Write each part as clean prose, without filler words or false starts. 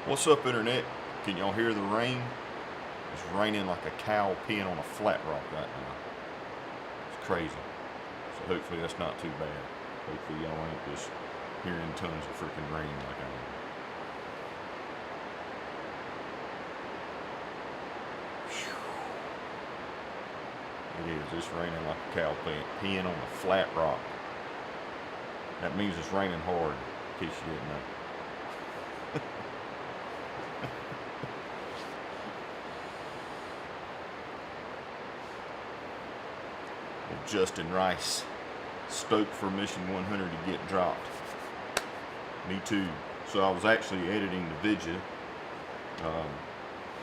What's up, internet? Can y'all hear the rain? It's raining like a cow peeing on a flat rock right now. It's crazy. So hopefully that's not too bad. Hopefully y'all ain't just hearing tons of freaking rain like I am. It is. It's raining like a cow peeing on a flat rock. That means it's raining hard, in case you didn't know. Justin Rice, stoked for mission 100 to get dropped. Me too. So I was actually editing the video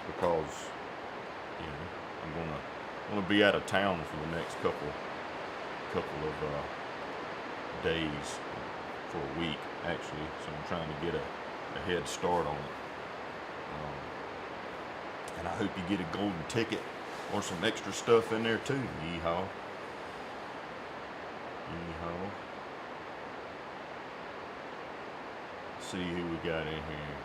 because I'm gonna be out of town for the next couple of days, for a week actually. So I'm trying to get a head start on it. And I hope you get a golden ticket or some extra stuff in there too. Yeehaw. Yeehaw. See who we got in here.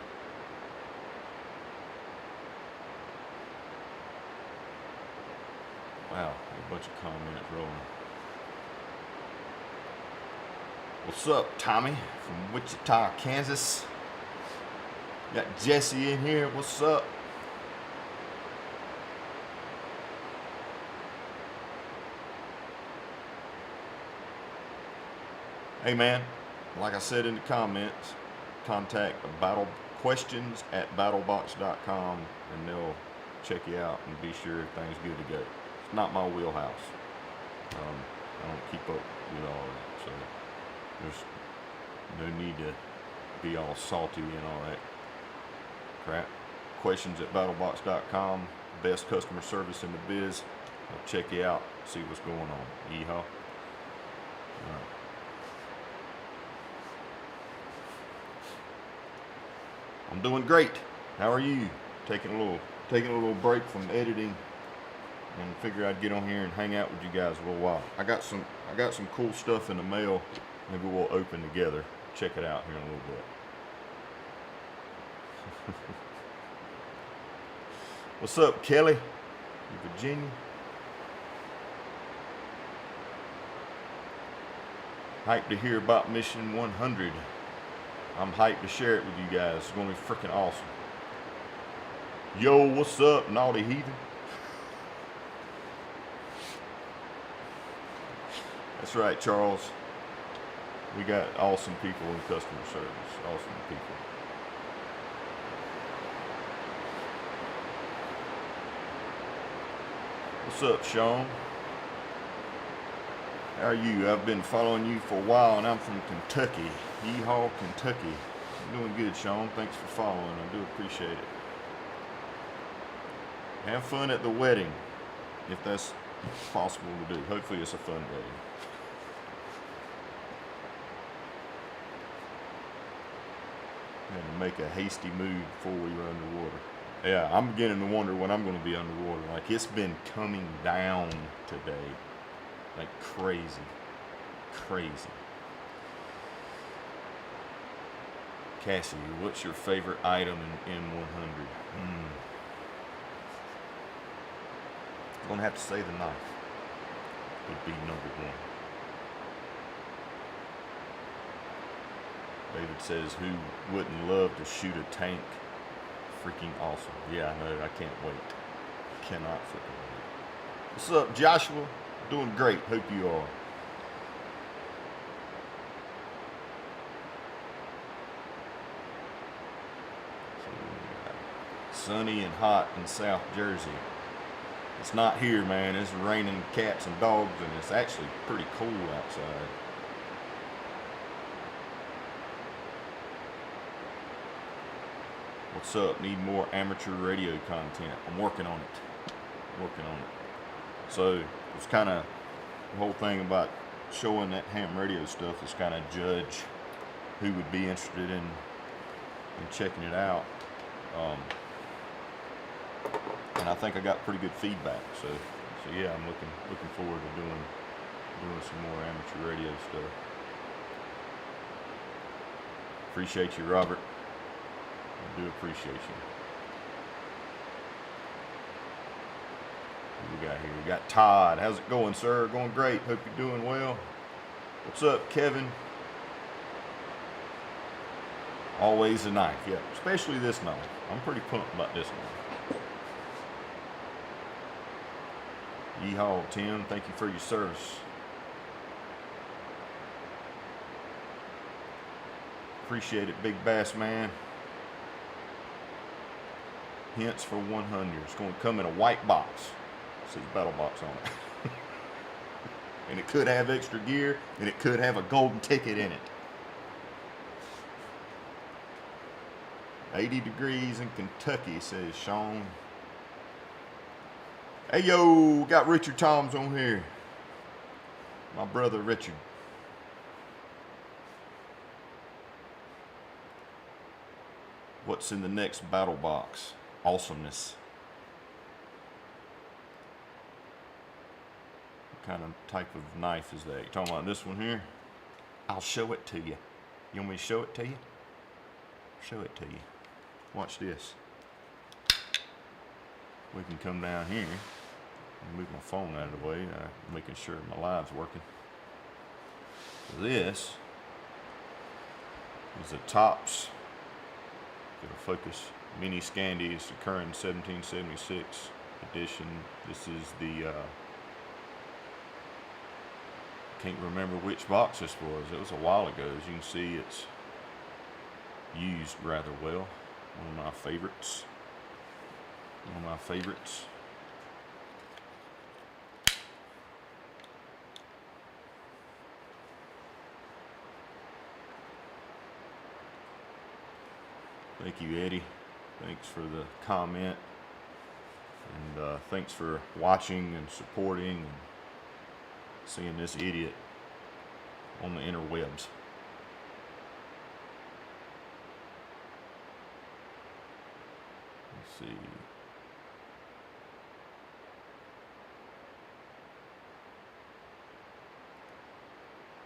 Wow, a bunch of comments rolling. What's up, Tommy from Wichita, Kansas? Got Jesse in here. What's up? Hey man, like I said in the comments, contact questions at battlebox.com and they'll check you out and be sure everything's good to go. It's not my wheelhouse. I don't keep up with all that, so there's no need to be all salty and all that crap. Questions at battlebox.com, best customer service in the biz. I'll check you out, see what's going on. Yeehaw. Alright. I'm doing great. How are you? Taking a little break from editing and figure I'd get on here and hang out with you guys a little while. I got some cool stuff in the mail. Maybe we'll open together. Check it out here in a little bit. What's up, Kelly? In Virginia? Hyped to hear about mission 100. I'm hyped to share it with you guys. It's gonna be freaking awesome. Yo, what's up, naughty heathen? That's right, Charles. We got awesome people in customer service. Awesome people. What's up, Sean? How are you? I've been following you for a while and I'm from Kentucky. YEEHAW, Kentucky. I'm doing good, Sean. Thanks for following. I do appreciate it. Have fun at the wedding, if that's possible to do. Hopefully it's a fun wedding. Had to make a hasty move before we were underwater. Yeah, I'm beginning to wonder when I'm going to be underwater. Like, it's been coming down today. Like crazy. Crazy. Cassie, what's your favorite item in M100? I'm gonna have to say the knife would be number one. David says, who wouldn't love to shoot a tank? Freaking awesome. Yeah, I know, I can't wait. Cannot freaking wait. What's up, Joshua? Doing great, hope you are. Sunny and hot in South Jersey. It's not here, man. It's raining cats and dogs, and it's actually pretty cool outside. What's up? Need more amateur radio content. I'm working on it. So it's kind of the whole thing about showing that ham radio stuff is kind of judge who would be interested in checking it out. And I think I got pretty good feedback. So yeah, I'm looking forward to doing some more amateur radio stuff. Appreciate you, Robert. I do appreciate you. What we got here? We got Todd. How's it going, sir? Going great. Hope you're doing well. What's up, Kevin? Always a knife, yeah. Especially this knife. I'm pretty pumped about this one. Yeehaw, Tim. Thank you for your service. Appreciate it, Big Bass Man. Hints for 100. It's going to come in a white box. It says BattlBox on it. And it could have extra gear, and it could have a golden ticket in it. 80 degrees in Kentucky, says Sean. Hey, yo, got Richard Toms on here. My brother, Richard. What's in the next BattlBox? Awesomeness. What kind of type of knife is that? You talking about this one here? I'll show it to you. You want me to show it to you? Show it to you. Watch this. We can come down here and move my phone out of the way, making sure my live's working. This is the Tops. Get a focus. Mini Scandi. It's the CURRIN1776 edition. This is the can't remember which box this was. It was a while ago. As you can see, it's used rather well. One of my favorites. One of my favorites. Thank you, Eddie. Thanks for the comment. And thanks for watching and supporting and seeing this idiot on the interwebs. Let's see.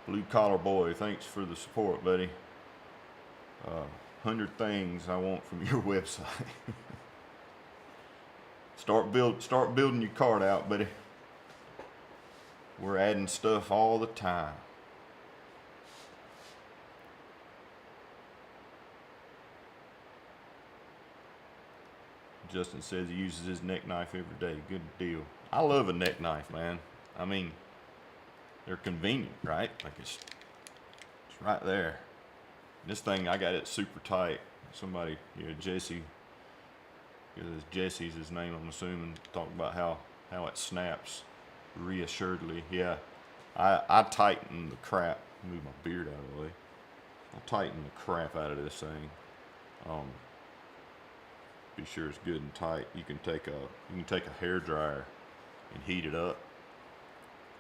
Blue Collar Boy, thanks for the support, buddy. 100 things I want from your website. Start building your card out, buddy. We're adding stuff all the time. Justin says he uses his neck knife every day. Good deal. I love a neck knife, man. I mean, they're convenient, right? Like it's right there. This thing, I got it super tight. Somebody, Jesse, Jesse's his name, I'm assuming, talking about how it snaps reassuredly. Yeah, I tighten the crap. Move my beard out of the way. I tighten the crap out of this thing. Be sure it's good and tight. You can take a hair dryer and heat it up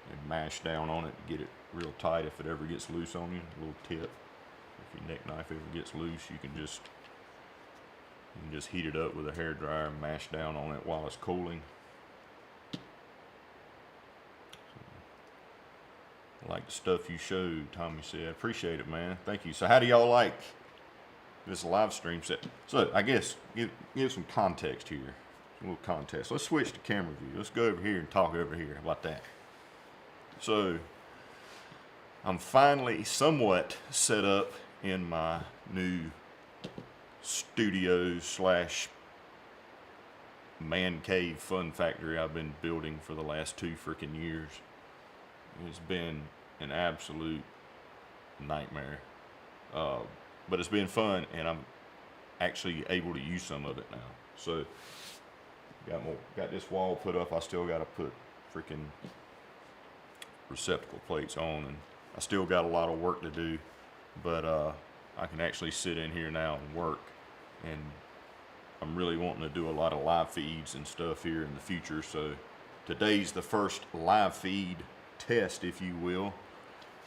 and mash down on it and get it real tight. If it ever gets loose on you, a little tip. If your neck knife ever gets loose, you can just heat it up with a hair dryer and mash down on it while it's cooling. I like the stuff you showed, Tommy said. Appreciate it, man. Thank you. So how do y'all like this live stream set? So I guess give some context here. A little context. Let's switch to camera view. Let's go over here and talk over here. How about that? So I'm finally somewhat set up in my new studio slash man cave fun factory I've been building for the last 2 freaking years. It's been an absolute nightmare, but it's been fun, and I'm actually able to use some of it now. So got this wall put up. I still got to put freaking receptacle plates on, and I still got a lot of work to do, but I can actually sit in here now and work, and I'm really wanting to do a lot of live feeds and stuff here in the future. So today's the first live feed test, if you will,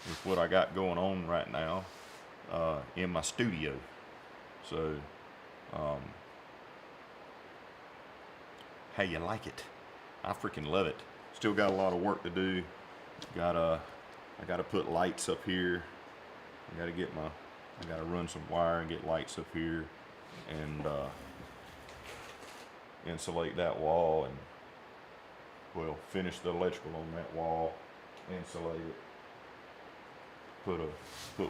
with what I got going on right now in my studio. So how you like it? I freaking love it. Still got a lot of work to do. I gotta put lights up here. I gotta run some wire and get lights up here. and insulate that wall, and well, finish the electrical on that wall, insulate it, put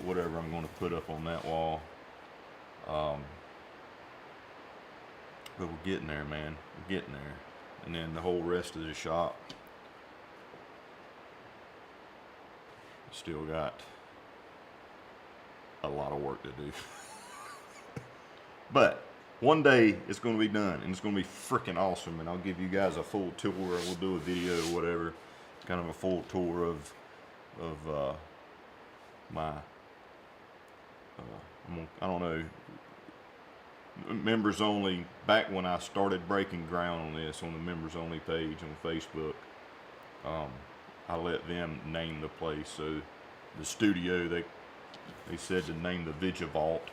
whatever I'm going to put up on that wall. But we're getting there, man. We're getting there. And then the whole rest of the shop, still got a lot of work to do. But one day it's going to be done, and it's going to be freaking awesome. And I'll give you guys a full tour. We'll do a video or whatever, kind of a full tour of my I don't know, members only. Back when I started breaking ground on this on the members only page on Facebook, I let them name the place. So the studio, they said to name the Vidya Vault,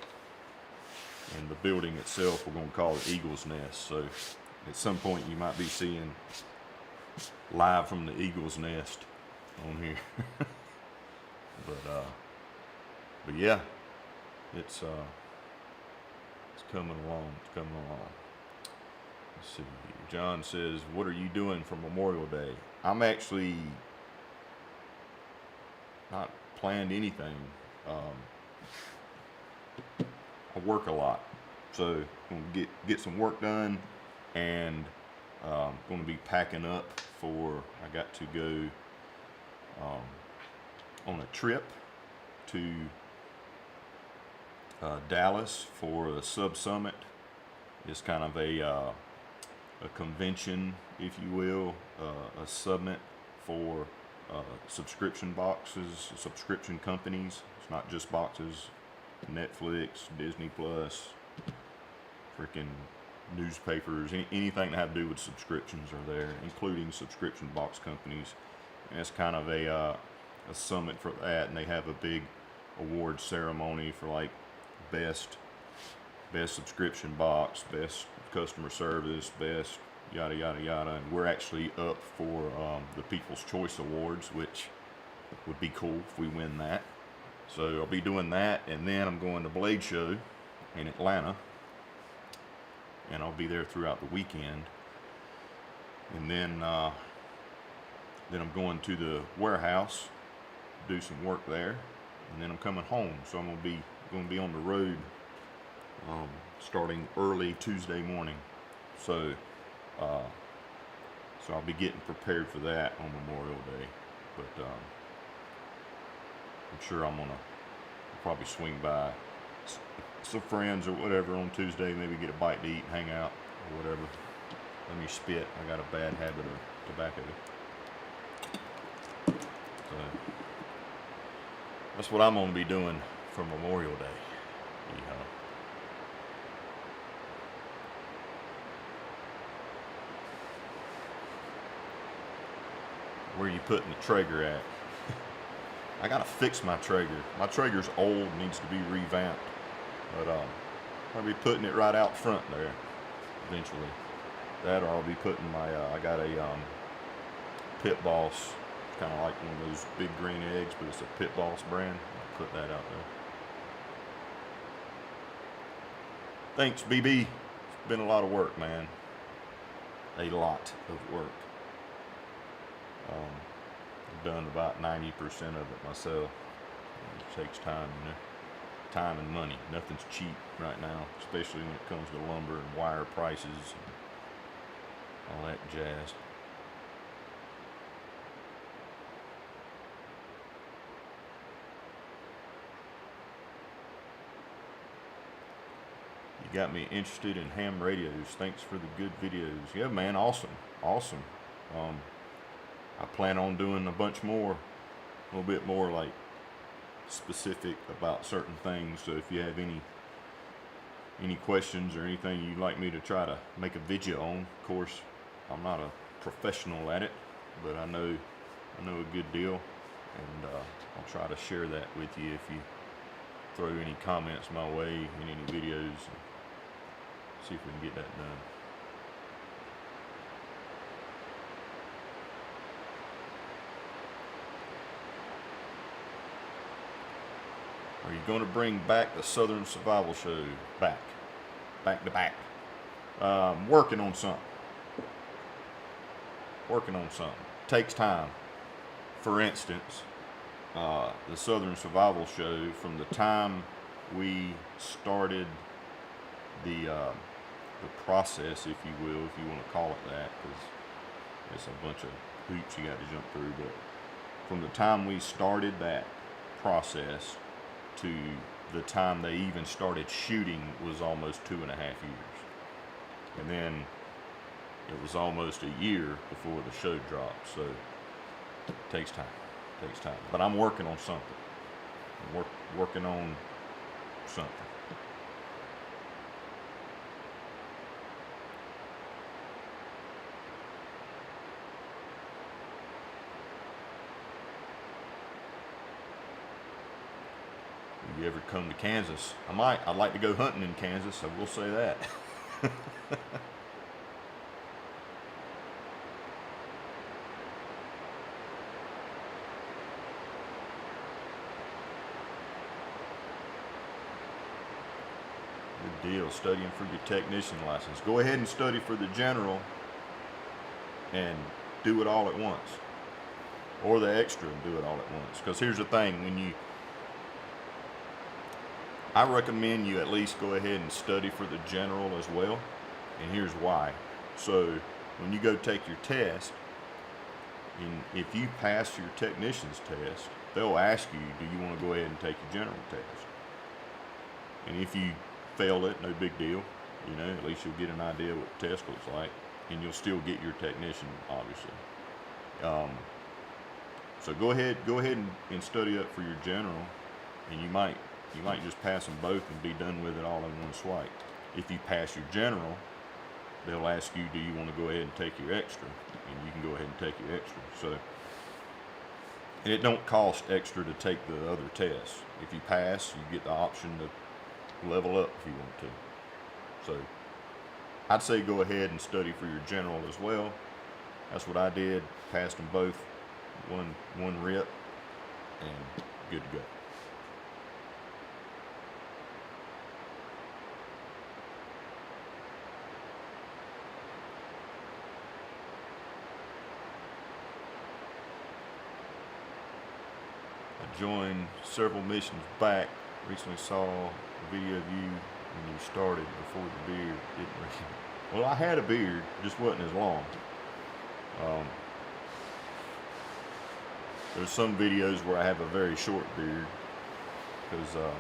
and the building itself we're going to call it Eagle's Nest. So at some point you might be seeing live from the Eagle's Nest on here. But yeah, it's coming along. It's coming along. Let's see. John says, "What are you doing for Memorial Day?" I'm actually not planned anything. I work a lot, so I'm gonna get some work done, and I'm going to be packing up for. I got to go on a trip to Dallas for the Sub Summit. It's kind of a convention, if you will, a summit for subscription boxes, subscription companies. It's not just boxes. Netflix, Disney Plus, freaking newspapers, anything that have to do with subscriptions are there, including subscription box companies. And it's kind of a summit for that, and they have a big award ceremony for like best subscription box, best customer service, best yada yada yada. And we're actually up for the People's Choice Awards, which would be cool if we win that. So I'll be doing that, and then I'm going to Blade Show in Atlanta, and I'll be there throughout the weekend. And then I'm going to the warehouse, do some work there, and then I'm coming home. So I'm going to be on the road starting early Tuesday morning. So I'll be getting prepared for that on Memorial Day. But I'm sure I'm gonna probably swing by some friends or whatever on Tuesday, maybe get a bite to eat and hang out or whatever. Let me spit. I got a bad habit of tobacco. So that's what I'm gonna be doing for Memorial Day. Yeehaw. Where are you putting the Traeger at? I gotta fix my Traeger. My Traeger's old, needs to be revamped. But I'll be putting it right out front there eventually. That, or I'll be putting my I got a Pit Boss. It's kind of like one of those big green eggs, but it's a Pit Boss brand. I'll put that out there. Thanks, BB. It's been a lot of work, man. A lot of work. I've done about 90% of it myself. It takes time, you know. Time and money. Nothing's cheap right now, especially when it comes to lumber and wire prices and all that jazz. You got me interested in ham radios. Thanks for the good videos. Yeah, man, awesome. Awesome. I plan on doing a bunch more, a little bit more like specific about certain things. So if you have any questions or anything you'd like me to try to make a video on, of course, I'm not a professional at it, but I know a good deal, and I'll try to share that with you if you throw any comments my way in any videos, and see if we can get that done. Are you going to bring back the Southern Survival Show back? back to back. Working on something. Working on something. Takes time. For instance, the Southern Survival Show, from the time we started the process, if you will, if you want to call it that, because it's a bunch of hoops you got to jump through, but from the time we started that process to the time they even started shooting was almost 2.5 years. And then it was almost a year before the show dropped, so it takes time. It takes time. But I'm working on something. I'm working on something. If you ever come to Kansas, I'd like to go hunting in Kansas, I will say that. Good deal, studying for your technician license. Go ahead and study for the general and do it all at once. Or the extra and do it all at once. Because here's the thing, I recommend you at least go ahead and study for the general as well, and here's why. So when you go take your test, and if you pass your technician's test, they'll ask you, do you want to go ahead and take your general test? And if you fail it, no big deal. At least you'll get an idea what the test looks like, and you'll still get your technician, obviously. So go ahead and study up for your general, and you might just pass them both and be done with it all in one swipe. If you pass your general, they'll ask you, do you want to go ahead and take your extra? And you can go ahead and take your extra. So, and it don't cost extra to take the other tests. If you pass, you get the option to level up if you want to. So, I'd say go ahead and study for your general as well. That's what I did. Passed them both, one rip, and good to go. Joined several missions back. Recently saw a video of you when you started before the beard. Well, I had a beard, just wasn't as long. There's some videos where I have a very short beard because I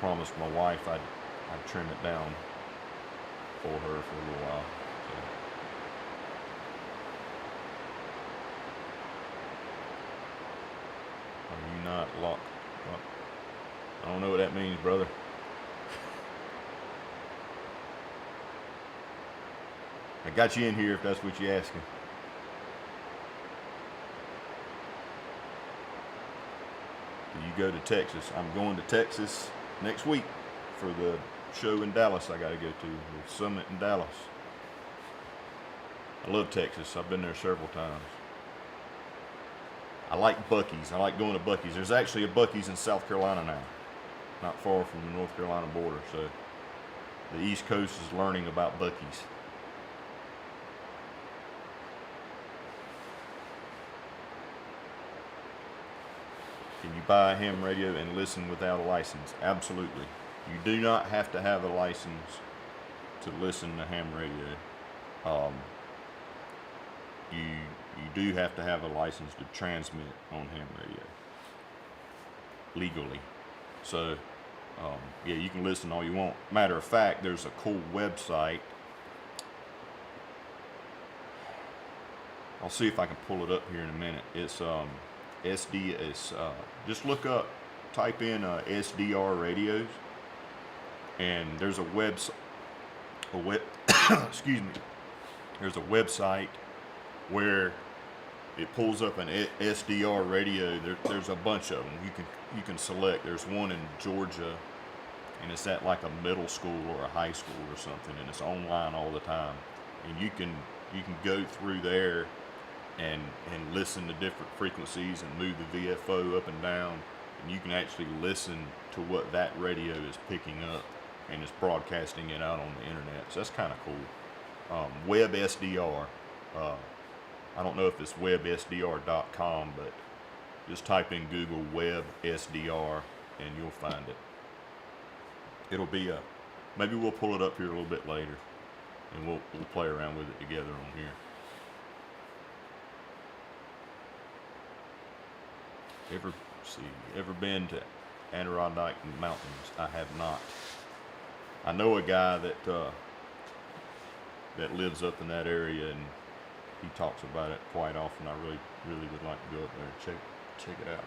promised my wife I'd trim it down for her for a little while. So. Are you not locked? I don't know what that means, brother. I got you in here if that's what you're asking. Do you go to Texas? I'm going to Texas next week for the show in Dallas I got to go to, the summit in Dallas. I love Texas. I've been there several times. I like Buc-ee's. I like going to Buc-ee's. There's actually a Buc-ee's in South Carolina now, not far from the North Carolina border. So the East Coast is learning about Buc-ee's. Can you buy a ham radio and listen without a license? Absolutely. You do not have to have a license to listen to ham radio. You do have to have a license to transmit on ham radio legally. So yeah, you can listen all you want. Matter of fact, there's a cool website. I'll see if I can pull it up here in a minute. It's just look up, type in SDR radios, and there's a website. Excuse me. There's a website where it pulls up an SDR radio. There's a bunch of them. You can select. There's one in Georgia, and it's at like a middle school or a high school or something, and it's online all the time. And you can go through there and listen to different frequencies and move the VFO up and down. and you can actually listen to what that radio is picking up, and it's broadcasting it out on the internet. So that's kind of cool. WebSDR. I don't know if it's websdr.com, but just type in Google WebSDR and you'll find it. It'll be maybe we'll pull it up here a little bit later, and we'll play around with it together on here. Ever been to Adirondack Mountains? I have not. I know a guy that lives up in that area, and he talks about it quite often. I really would like to go up there and check it out.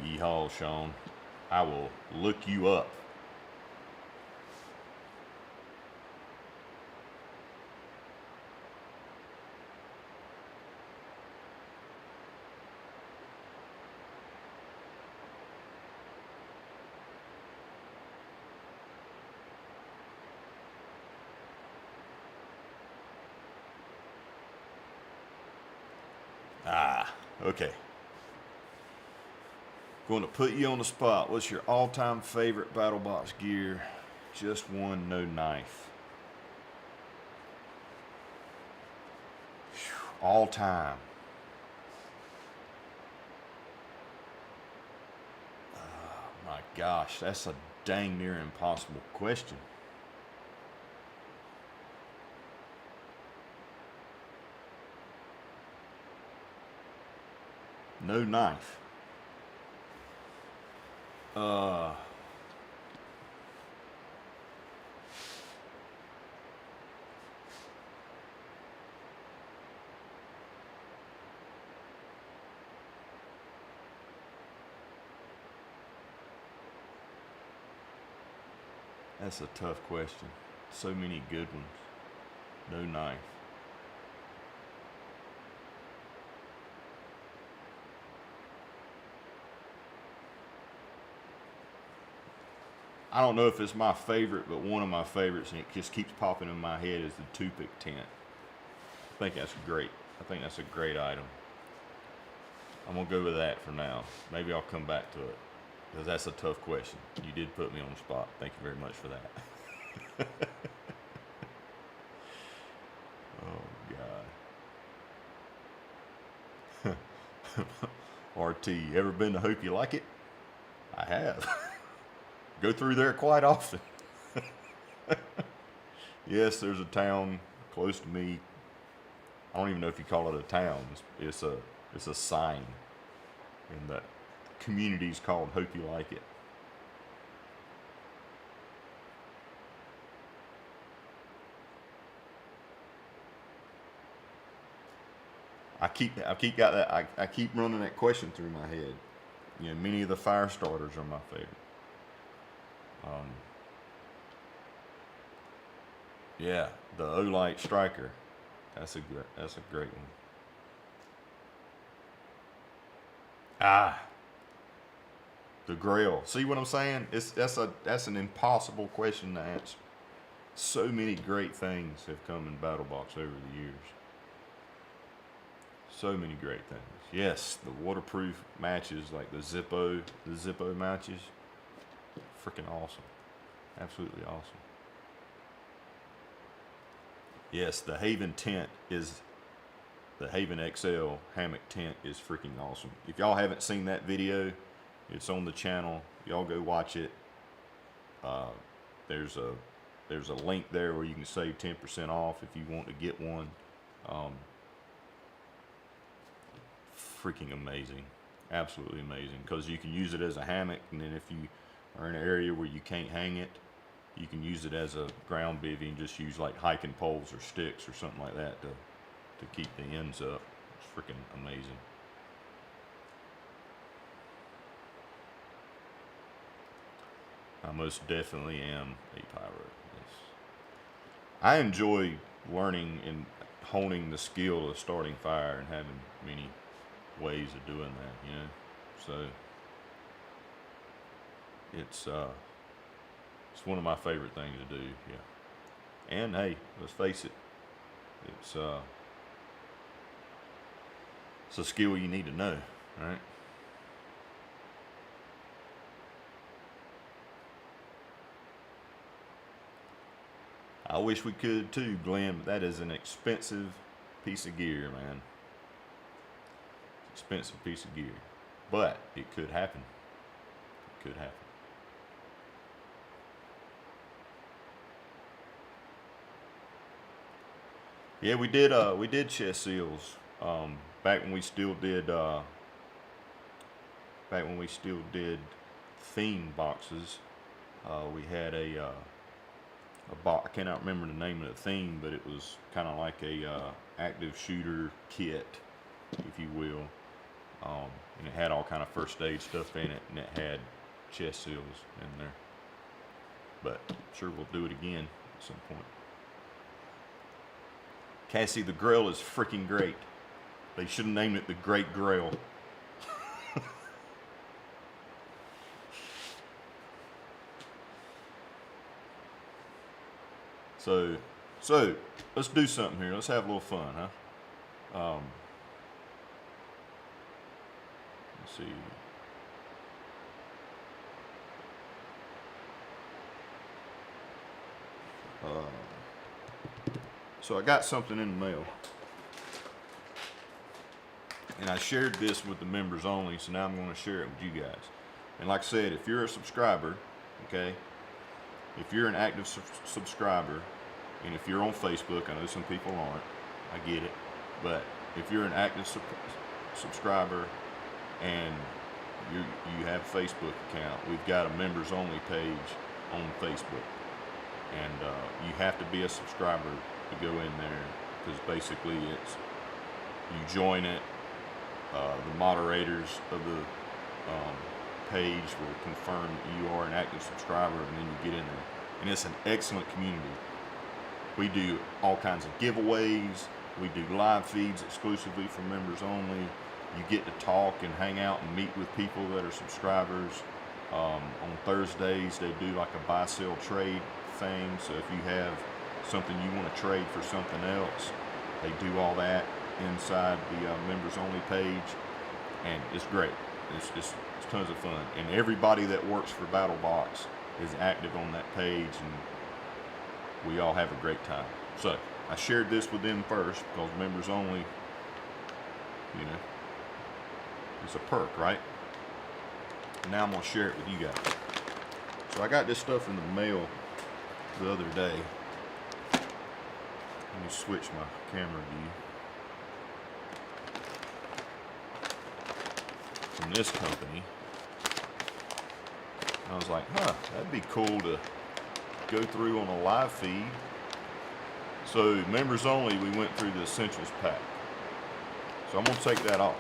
Yeehaw, Sean. I will look you up. Okay. Going to put you on the spot. What's your all-time favorite BattlBox gear? Just one, no knife. All time. Oh my gosh, that's a dang near impossible question. No knife. That's a tough question. So many good ones. No knife. I don't know if it's my favorite, but one of my favorites, and it just keeps popping in my head, is the toothpick tent. I think that's great. I think that's a great item. I'm going to go with that for now. Maybe I'll come back to it, because that's a tough question. You did put me on the spot. Thank you very much for that. Oh, God. RT, ever been to Hope You Like It? I have. Go through there quite often. Yes, there's a town close to me. I don't even know if you call it a town. It's a sign, and the community's called Hope You Like It. I keep running that question through my head. You know, many of the fire starters are my favorite. Yeah, the Olight Striker. That's a great one. The Grail. See what I'm saying? That's an impossible question to answer. So many great things have come in BattlBox over the years. So many great things. Yes, the waterproof matches, like the Zippo matches. Freaking awesome. Absolutely awesome. Yes, the Haven tent is, the Haven XL hammock tent is freaking awesome. If y'all haven't seen that video, it's on the channel. Y'all go watch it. There's a link there where you can save 10% off if you want to get one. Freaking amazing. Absolutely amazing, because you can use it as a hammock, and then if you are in an area where you can't hang it, you can use it as a ground bivvy and just use like hiking poles or sticks or something like that to keep the ends up. It's freaking amazing. I most definitely am a pyro. Yes. I enjoy learning and honing the skill of starting fire and having many ways of doing that, you know. So it's It's one of my favorite things to do, yeah. And hey, let's face it, it's a skill you need to know, right? I wish we could too, Glenn, but that is an expensive piece of gear, man. Expensive piece of gear. But it could happen. It could happen. Yeah, we did chest seals. Back when we still did theme boxes. We had a box. I cannot remember the name of the theme, but it was kind of like a active shooter kit, if you will. And it had all kind of first aid stuff in it, and it had chest seals in there. But sure, we'll do it again at some point. Cassie, the Grail is freaking great. They should have named it the Great Grail. So let's do something here. Let's have a little fun, huh? Let's see. So I got something in the mail, and I shared this with the members only, so now I'm going to share it with you guys. And like I said, if you're a subscriber, okay, if you're an active subscriber, and if you're on Facebook, I know some people aren't, I get it, but if you're an active subscriber and you have a Facebook account, we've got a members only page on Facebook, and you have to be a subscriber to go in there, because basically it's, you join it, the moderators of the page will confirm that you are an active subscriber, and then you get in there. And it's an excellent community. We do all kinds of giveaways. We do live feeds exclusively for members only. You get to talk and hang out and meet with people that are subscribers. On Thursdays, they do like a buy, sell, trade thing. So if you have something you want to trade for something else, they do all that inside the members only page, and it's great. It's tons of fun, and everybody that works for BattlBox is active on that page, and we all have a great time. So I shared this with them first, because members only, you know, it's a perk, right? And now I'm gonna share it with you guys. So I got this stuff in the mail the other day. Let me switch my camera view. From this company. I was like, huh, that'd be cool to go through on a live feed. So members only, we went through the Essentials pack. So I'm gonna take that off.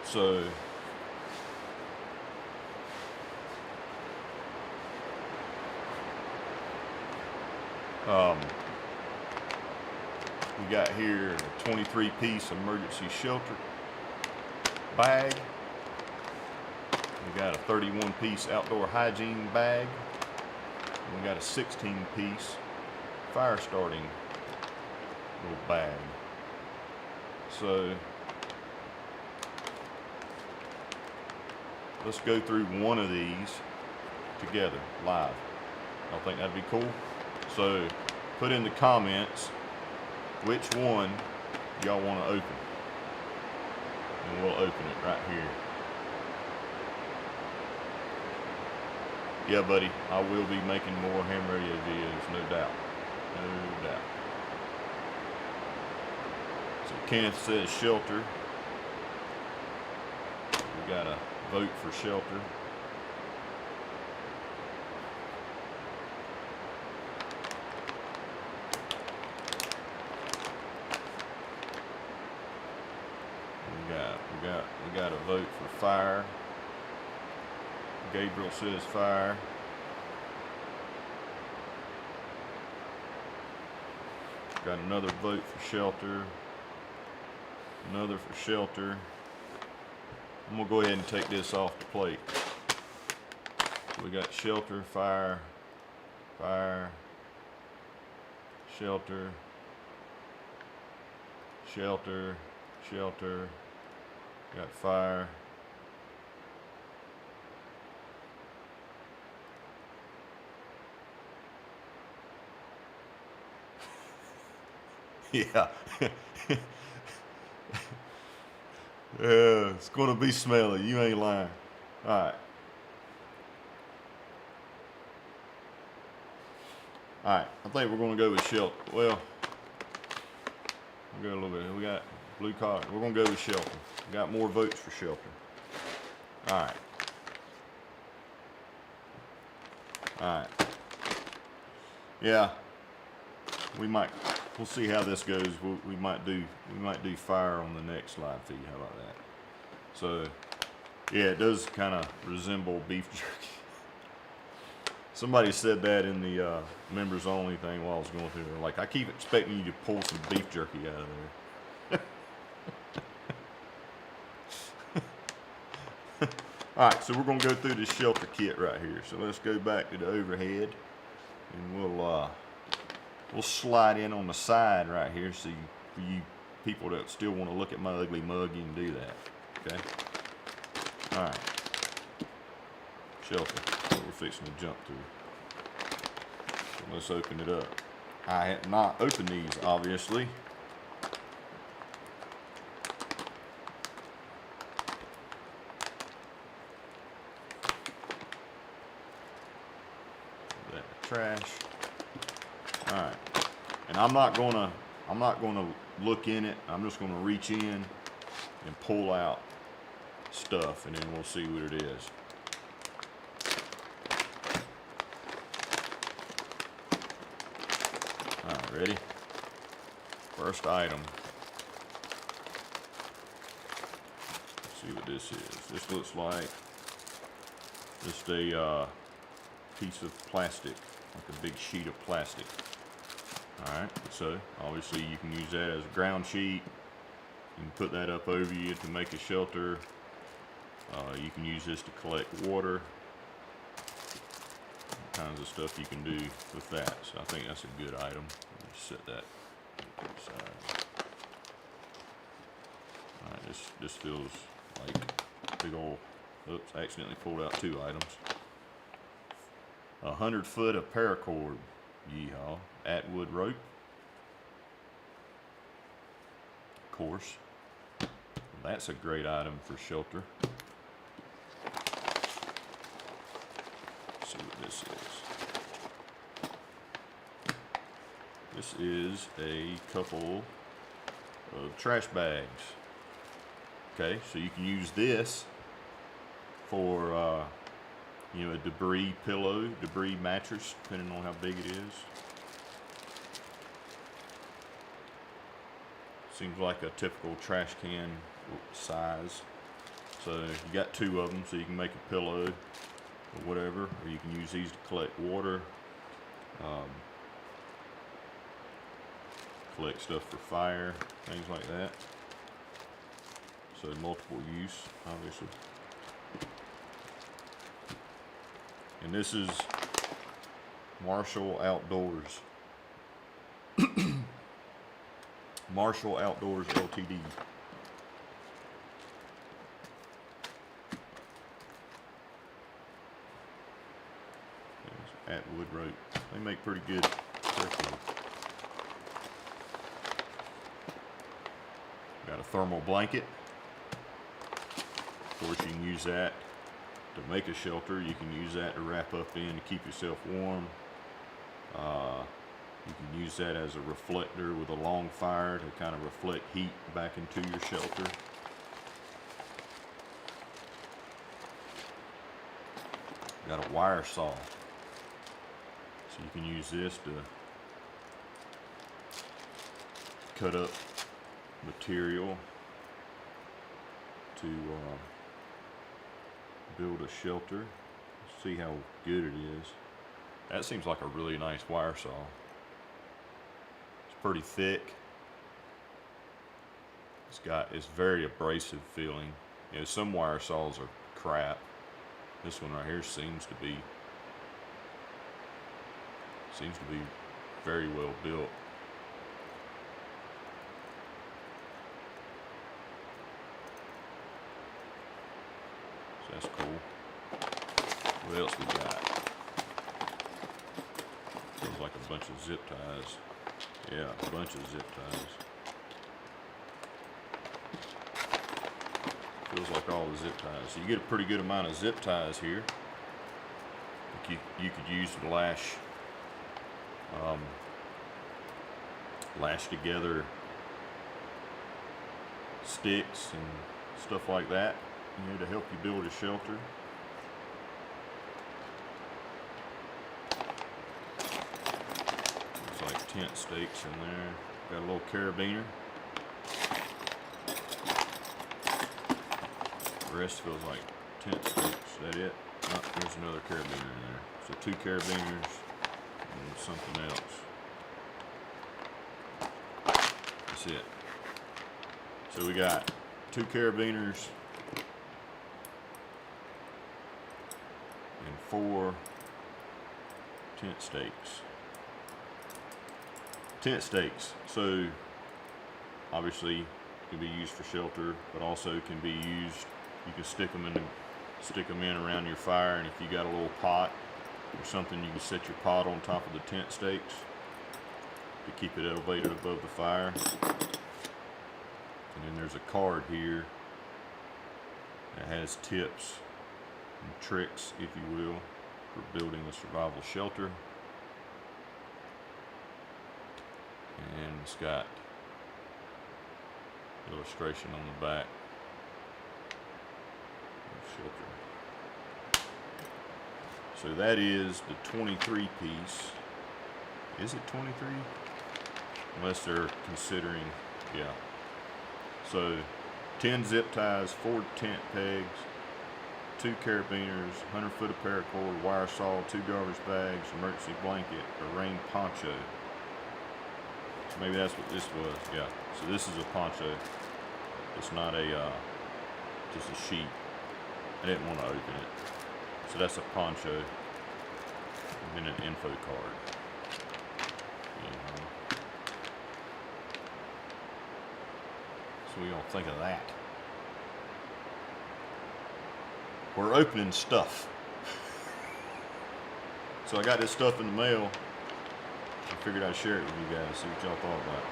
So we got here a 23-piece emergency shelter bag. We got a 31-piece outdoor hygiene bag. And we got a 16-piece fire starting little bag. So let's go through one of these together live. I think that'd be cool. So put in the comments which one y'all want to open, and we'll open it right here. Yeah, buddy, I will be making more ham radio videos, no doubt. No doubt. So Kenneth says shelter. We got a vote for shelter. We got a vote for fire. Gabriel says fire. Got another vote for shelter. Another for shelter. I'm gonna go ahead and take this off the plate. So we got shelter, fire, fire, shelter, shelter, shelter, got fire. Yeah. Yeah, it's gonna be smelly. You ain't lying. Alright. Alright, I think we're gonna go with shelter. Well, we'll go a little bit. We got blue cotton. We're gonna go with shelter. We got more votes for shelter. Alright. Alright. Yeah. We'll see how this goes. We might do fire on the next live feed. How about that? So, yeah, it does kind of resemble beef jerky. Somebody said that in the members only thing while I was going through there. Like, I keep expecting you to pull some beef jerky out of there. All right, so we're gonna go through this shelter kit right here. So let's go back to the overhead, and we'll slide in on the side right here. So for you people that still want to look at my ugly mug, you can do that. Okay. All right. Shelter. What we're fixing to jump through. So let's open it up. I have not opened these, obviously. That trash. All right. And I'm not gonna look in it. I'm just gonna reach in and pull out stuff, and then we'll see what it is. All right, ready? First item. Let's see what this is. This looks like just a piece of plastic, like a big sheet of plastic. All right, so obviously you can use that as a ground sheet. You can put that up over you to make a shelter. You can use this to collect water. All kinds of stuff you can do with that. So I think that's a good item. Just set that aside. All right, this feels like a big old. Oops, I accidentally pulled out two items. 100 foot of paracord. Yeehaw. Atwood rope. Of course. That's a great item for shelter. Let's see what this is. This is a couple of trash bags. Okay, so you can use this for you know, a debris pillow, debris mattress, depending on how big it is. Seems like a typical trash can size. So you got two of them, so you can make a pillow or whatever, or you can use these to collect water, collect stuff for fire, things like that. So multiple use, obviously. And this is Marshall Outdoors. Marshall Outdoors Ltd. Atwood rope. They make pretty good paracord. Got a thermal blanket. Of course, you can use that to make a shelter. You can use that to wrap up in to keep yourself warm. You can use that as a reflector with a long fire to kind of reflect heat back into your shelter. Got a wire saw. So you can use this to cut up material to build a shelter. See how good it is. That seems like a really nice wire saw. It's pretty thick. It's very abrasive feeling. You know, some wire saws are crap. This one right here seems to be very well built. So that's cool. What else we got? Feels like a bunch of zip ties. Yeah, a bunch of zip ties. Feels like all the zip ties. So you get a pretty good amount of zip ties here. You could use to lash together sticks and stuff like that, you know, to help you build a shelter. Looks like tent stakes in there. Got a little carabiner. The rest feels like tent stakes. Is that it? Oh, there's another carabiner in there. So 2 carabiners and something else. That's it. So we got 2 carabiners and 4 tent stakes. Tent stakes. So obviously can be used for shelter, but also can be used. You can stick them in around your fire, and if you got a little pot or something, you can set your pot on top of the tent stakes to keep it elevated above the fire. And then there's a card here that has tips and tricks, if you will, for building a survival shelter. And it's got illustration on the back of shelter. So that is the 23 piece. Is it 23? Unless they're considering, yeah. So 10 zip ties, 4 tent pegs, 2 carabiners, 100 foot of paracord, wire saw, 2 garbage bags, emergency blanket, a rain poncho. So maybe that's what this was, yeah. So this is a poncho. It's not a, just a sheet. I didn't want to open it. So that's a poncho. And then an info card. So we don't think of that. We're opening stuff. So I got this stuff in the mail. I figured I'd share it with you guys, see what y'all thought about it.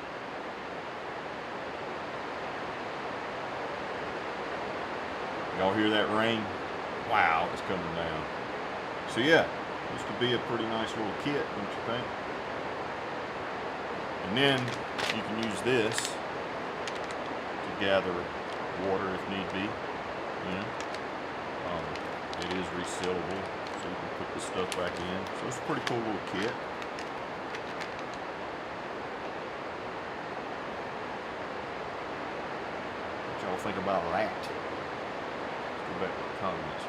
Y'all hear that rain? Wow, it's coming down. So yeah, this could be a pretty nice little kit, don't you think? And then you can use this to gather water if need be. You know? It is resealable, so you can put this stuff back in. So it's a pretty cool little kit. What y'all think about that? Let's go back to the comments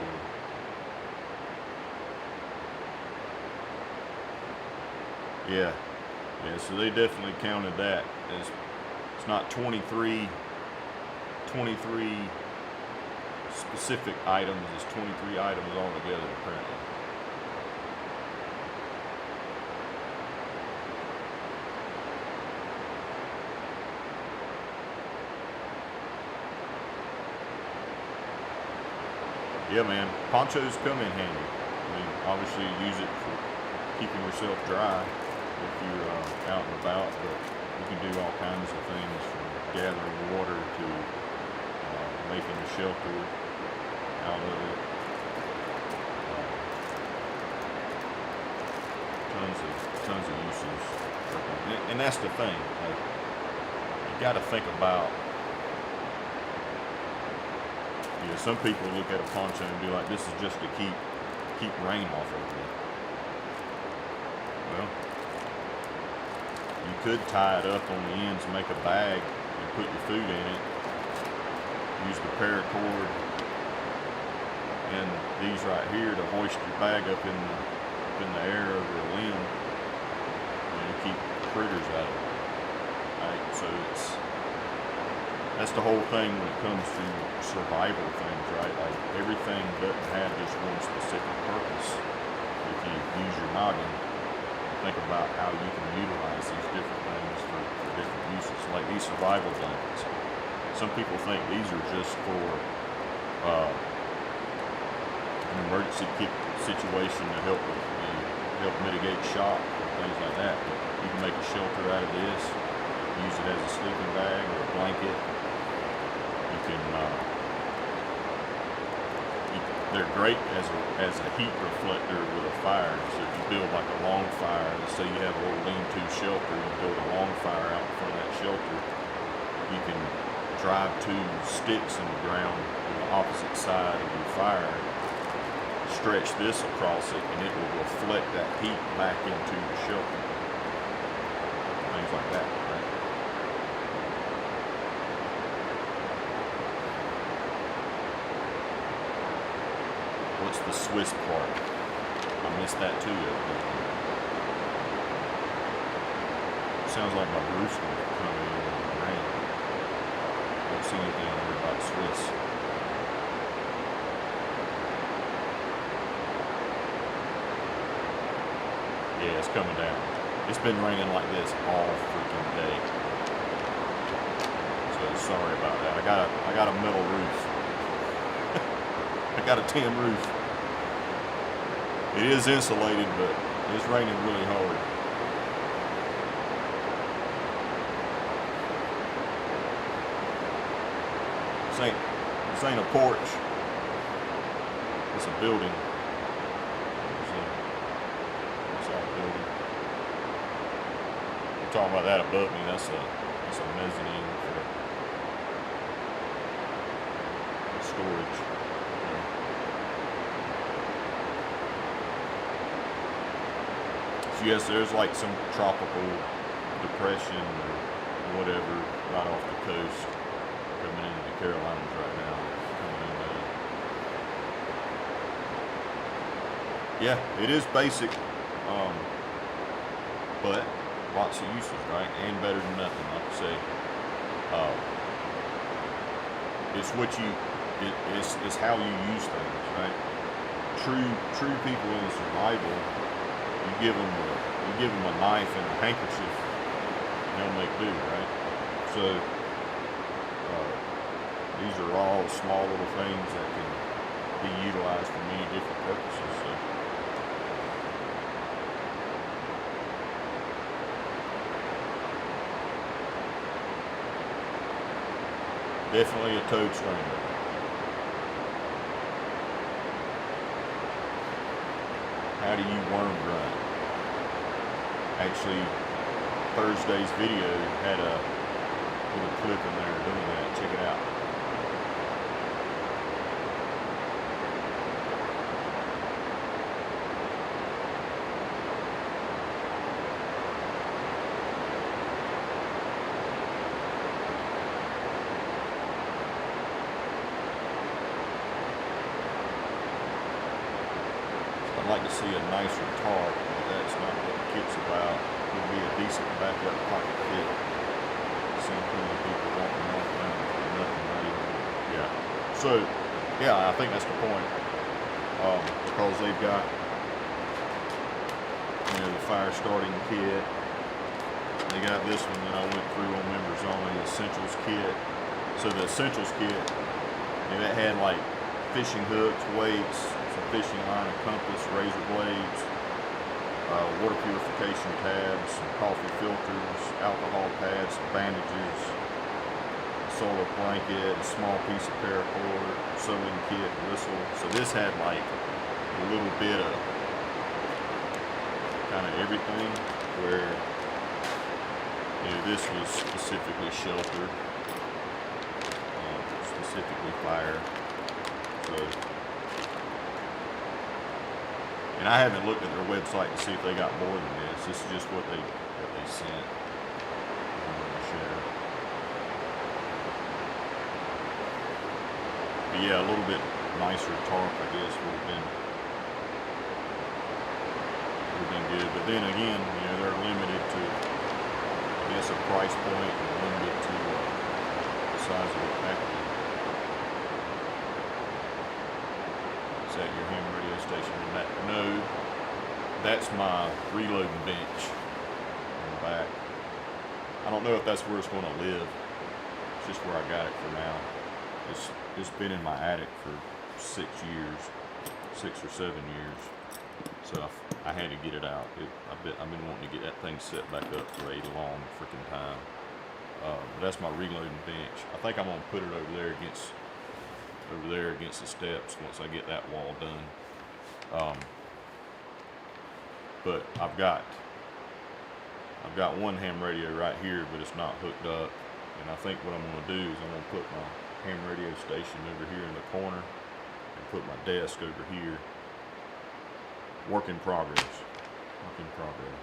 here. Yeah, so they definitely counted that as, it's not 23 specific items, it's 23 items altogether apparently. Yeah, man, ponchos come in handy. I mean, obviously you use it for keeping yourself dry if you're out and about, but you can do all kinds of things from gathering water to making a shelter out of it. Tons of uses. And that's the thing. Like, you got to think about, you know, some people look at a poncho and be like, this is just to keep rain off of it. Well, you could tie it up on the ends and make a bag and put your food in it. Use the paracord and these right here to hoist your bag up in the air over a limb and keep critters out of it. Right? So that's the whole thing when it comes to survival things, right? Like everything doesn't have just one specific purpose. If you use your noggin, think about how you can utilize these different things for different uses. Like these survival blankets. Some people think these are just for an emergency situation to help with, help mitigate shock and things like that. But you can make a shelter out of this, use it as a sleeping bag or a blanket. You can, they're great as a heat reflector with a fire. So if you build like a long fire, let's say you have a little lean-to shelter, you build a long fire out in front of that shelter, you can drive two sticks in the ground on the opposite side of your fire, stretch this across it, and it will reflect that heat back into the shelter. Things like that, right? What's the Swiss part? I missed that too. Sounds like my roof's going to come in the rain. Don't see anything there about Swiss. Yeah, it's coming down. It's been raining like this all freaking day. So sorry about that. I got a metal roof. I got a tin roof. It is insulated, but it's raining really hard. This ain't a porch. It's a building. It's a building. I'm talking about that above me. That's a mezzanine for storage. So yes, there's like some tropical depression or whatever right off the coast coming into the Carolinas right now. Yeah, it is basic, but lots of uses, right? And better than nothing, like I say. It's what it's how you use things, right? True people in survival, you give them a knife and a handkerchief, and they'll make do, right? So these are all small little things that can be utilized for many different purposes. So. Definitely a toad stringer. How do you worm run? Actually, Thursday's video had a little clip in there doing that. Check it out. I'd like to see a nicer tarp, but that's not what the kit's about. It would be a decent backup pocket kit. Seeing plenty of people walking off around with nothing ready. Yeah. So, yeah, I think that's the point. Because they've got, the fire starting kit. They got this one that I went through on members only, Essentials kit. So the Essentials kit, that had like fishing hooks, weights, some fishing line and compass, razor blades, water purification tabs, some coffee filters, alcohol pads, some bandages, a solar blanket, a small piece of paracord, sewing kit, whistle. So this had like a little bit of kind of everything, where this was specifically shelter, specifically fire. So, and I haven't looked at their website to see if they got more than this. This is just what they sent. I'm going to share. But yeah, a little bit nicer tarp, I guess, would have been good. But then again, they're limited to, I guess, a price point, and limited to size of the package. Is that your ham radio station in that? No, that's my reloading bench in the back. I don't know if that's where it's going to live. It's just where I got it for now. It's been in my attic for 6 years, 6 or 7 years. So I had to get it out. I've been wanting to get that thing set back up for a long freaking time. That's my reloading bench. I think I'm gonna put it over there against the steps once I get that wall done. But I've got one ham radio right here, but it's not hooked up. And I think what I'm gonna do is I'm gonna put my ham radio station over here in the corner and put my desk over here. Work in progress. Work in progress.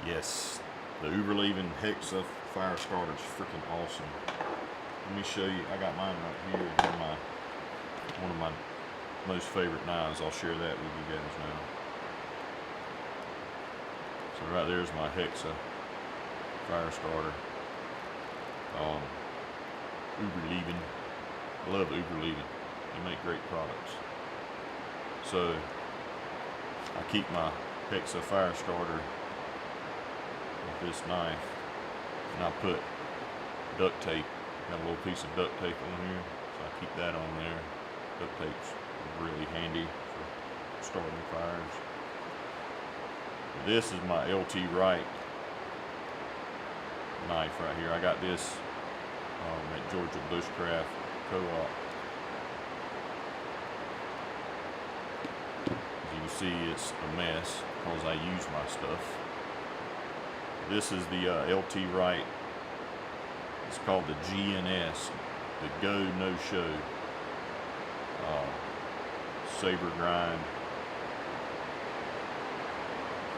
Yes, the Uberleben Hexa fire starter is freaking awesome. Let me show you. I got mine right here. One of my most favorite knives. I'll share that with you guys now. So right there's my Hexa fire starter. Uberleben. I love Uberleben. They make great products. So I keep my Hexa fire starter with this knife, and I put duct tape. Got a little piece of duct tape on here, so I keep that on there. Duct tape's really handy for starting fires. This is my LT Wright knife right here. I got this at Georgia Bushcraft Co-op. As you can see, it's a mess because I use my stuff. This is the LT Wright. It's called the GNS, the Go No Show. Saber grind.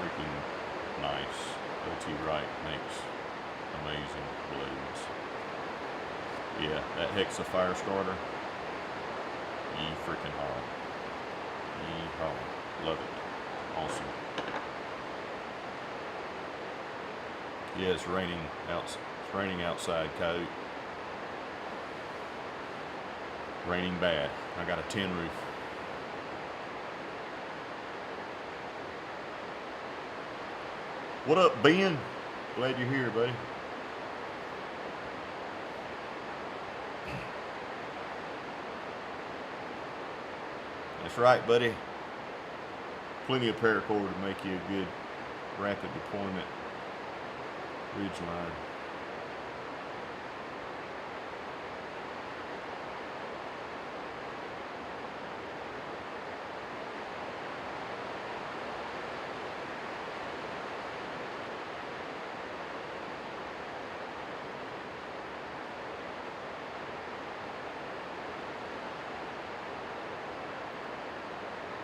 Freaking nice. LT Wright makes amazing blades. Yeah, that Hexa fire starter. Freaking haw. Yeehaw. Love it. Awesome. Yeah, it's raining outside, Coyote. Raining bad. I got a tin roof. What up, Ben? Glad you're here, buddy. That's right, buddy. Plenty of paracord to make you a good rapid deployment ridge line.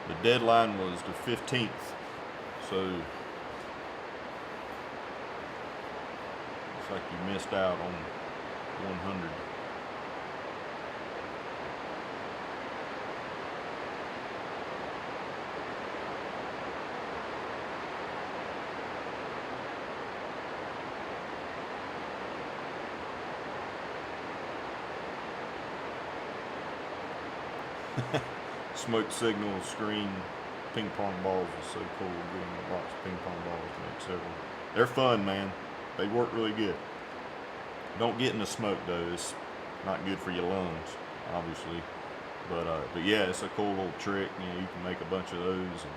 The deadline was the 15th, so looks like you missed out on 100. Smoke signal screen ping pong balls is so cool. Getting a box of ping pong balls to make several. They're fun, man. They work really good. Don't get in the smoke though. It's not good for your lungs, obviously. But yeah, it's a cool little trick. You know, you can make a bunch of those. And,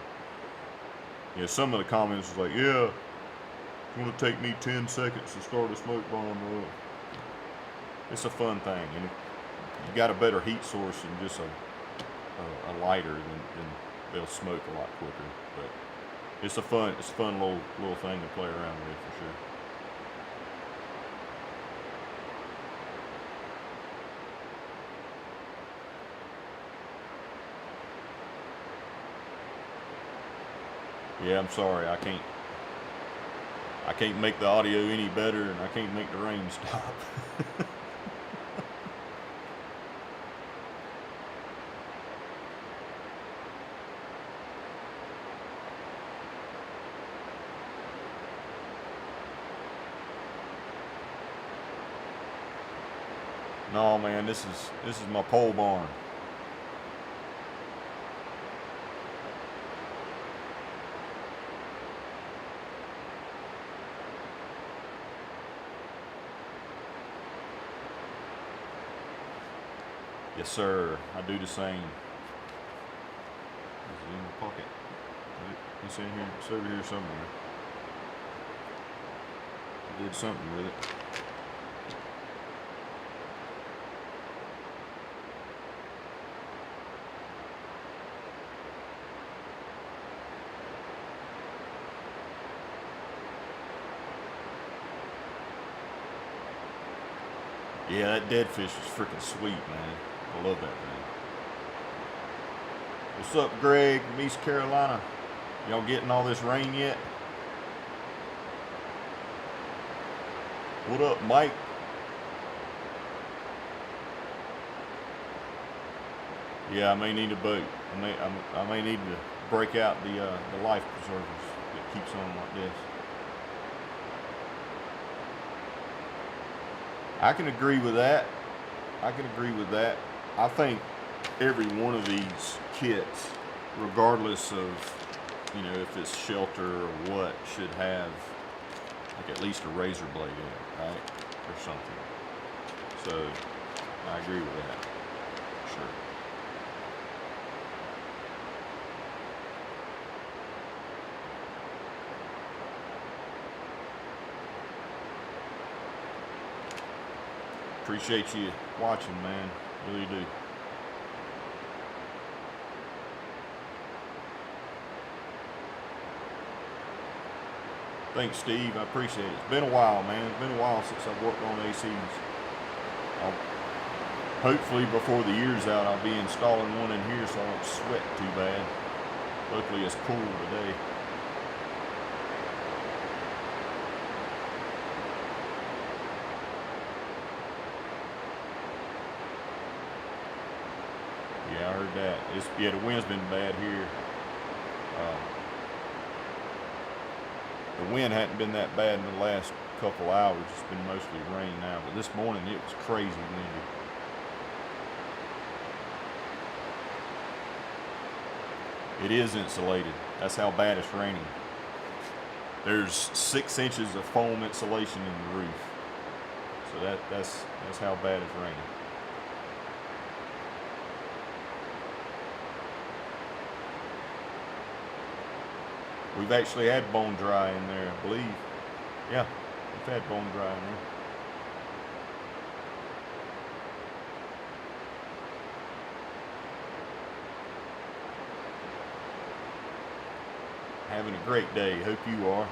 you know, some of the comments was like, yeah, it's gonna take me 10 seconds to start a smoke bomb. It's a fun thing, and you got a better heat source than just a lighter, then they'll smoke a lot quicker. But it's a fun little thing to play around with for sure. Yeah, I'm sorry, I can't make the audio any better, and I can't make the rain stop. No, man, this is my pole barn. Yes, sir. I do the same. Is it in the pocket? It's in here. It's over here somewhere. I did something with it. Yeah, that dead fish is freaking sweet, man. I love that thing. What's up, Greg, from East Carolina? Y'all getting all this rain yet? What up, Mike? Yeah, I may need a boat. I may need to break out the life preservers that keeps on like this. I can agree with that. I think every one of these kits, regardless of, you know, if it's shelter or what, should have like at least a razor blade in it, right? Or something. So I agree with that. Sure. Appreciate you watching, man. Really do. Thanks, Steve. I appreciate it. It's been a while, man. It's been a while since I've worked on ACs. Hopefully before the year's out, I'll be installing one in here so I don't sweat too bad. Luckily, it's cool today. Yeah, I heard that. Yeah, the wind's been bad here. The wind hadn't been that bad in the last couple hours. It's been mostly rain now, but this morning it was crazy windy. It is insulated. That's how bad it's raining. There's 6 inches of foam insulation in the roof. So that's how bad it's raining. We've actually had bone dry in there, I believe. Yeah, we've had bone dry in there. Having a great day. Hope you are.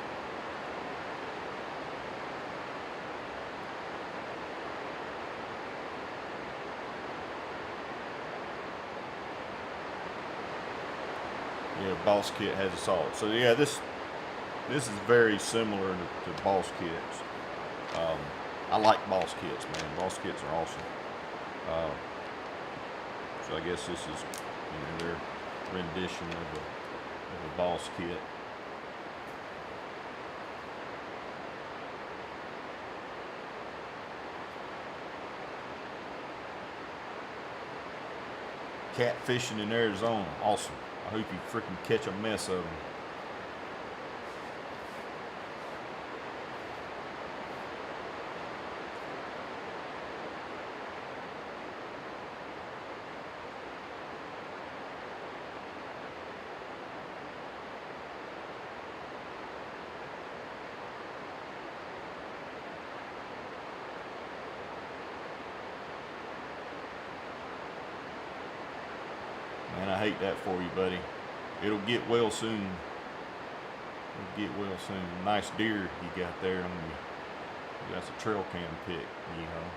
Yeah, Boss Kit has a solid. So yeah, this is very similar to Boss Kits. I like Boss Kits, man. Boss Kits are awesome. So I guess this is, you know, their rendition of a Boss Kit. Catfishing in Arizona, awesome. I hope you freaking catch a mess of them. Man, I hate that for you, buddy. It'll get well soon. It'll get well soon. Nice deer you got there on you. That's a trail cam pick, YEEHAW.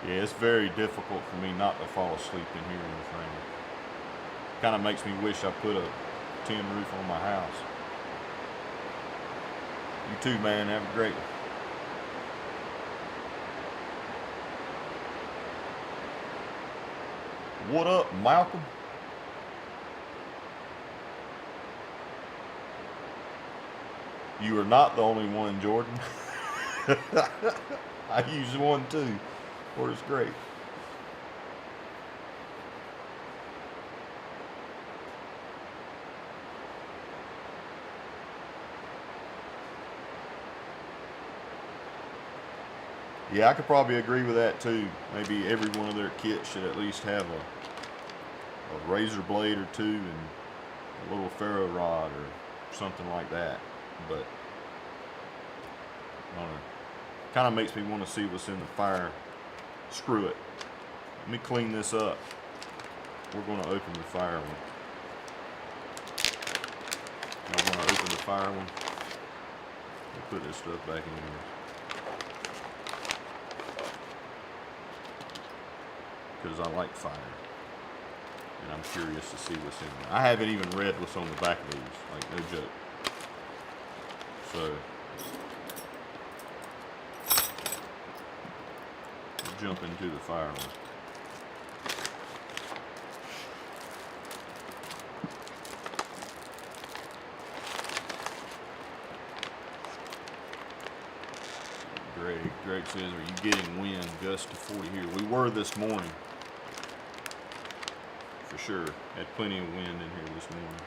Yeah, it's very difficult for me not to fall asleep in here in this rain. Kind of makes me wish I put a tin roof on my house. You too, man. Have a great one. What up, Malcolm? You are not the only one, Jordan. I use one too. Works great. Yeah, I could probably agree with that too. Maybe every one of their kits should at least have a razor blade or two and a little ferro rod or something like that. But I don't know. Kind of makes me want to see what's in the fire. Screw it. Let me clean this up. We're going to open the fire one. I want to open the fire one. We'll put this stuff back in here. Because I like fire. And I'm curious to see what's in there. I haven't even read what's on the back of these. Like, no joke. So, we'll jump into the fire one. Greg says, are you getting wind gust to 40 here? We were this morning. For sure. Had plenty of wind in here this morning.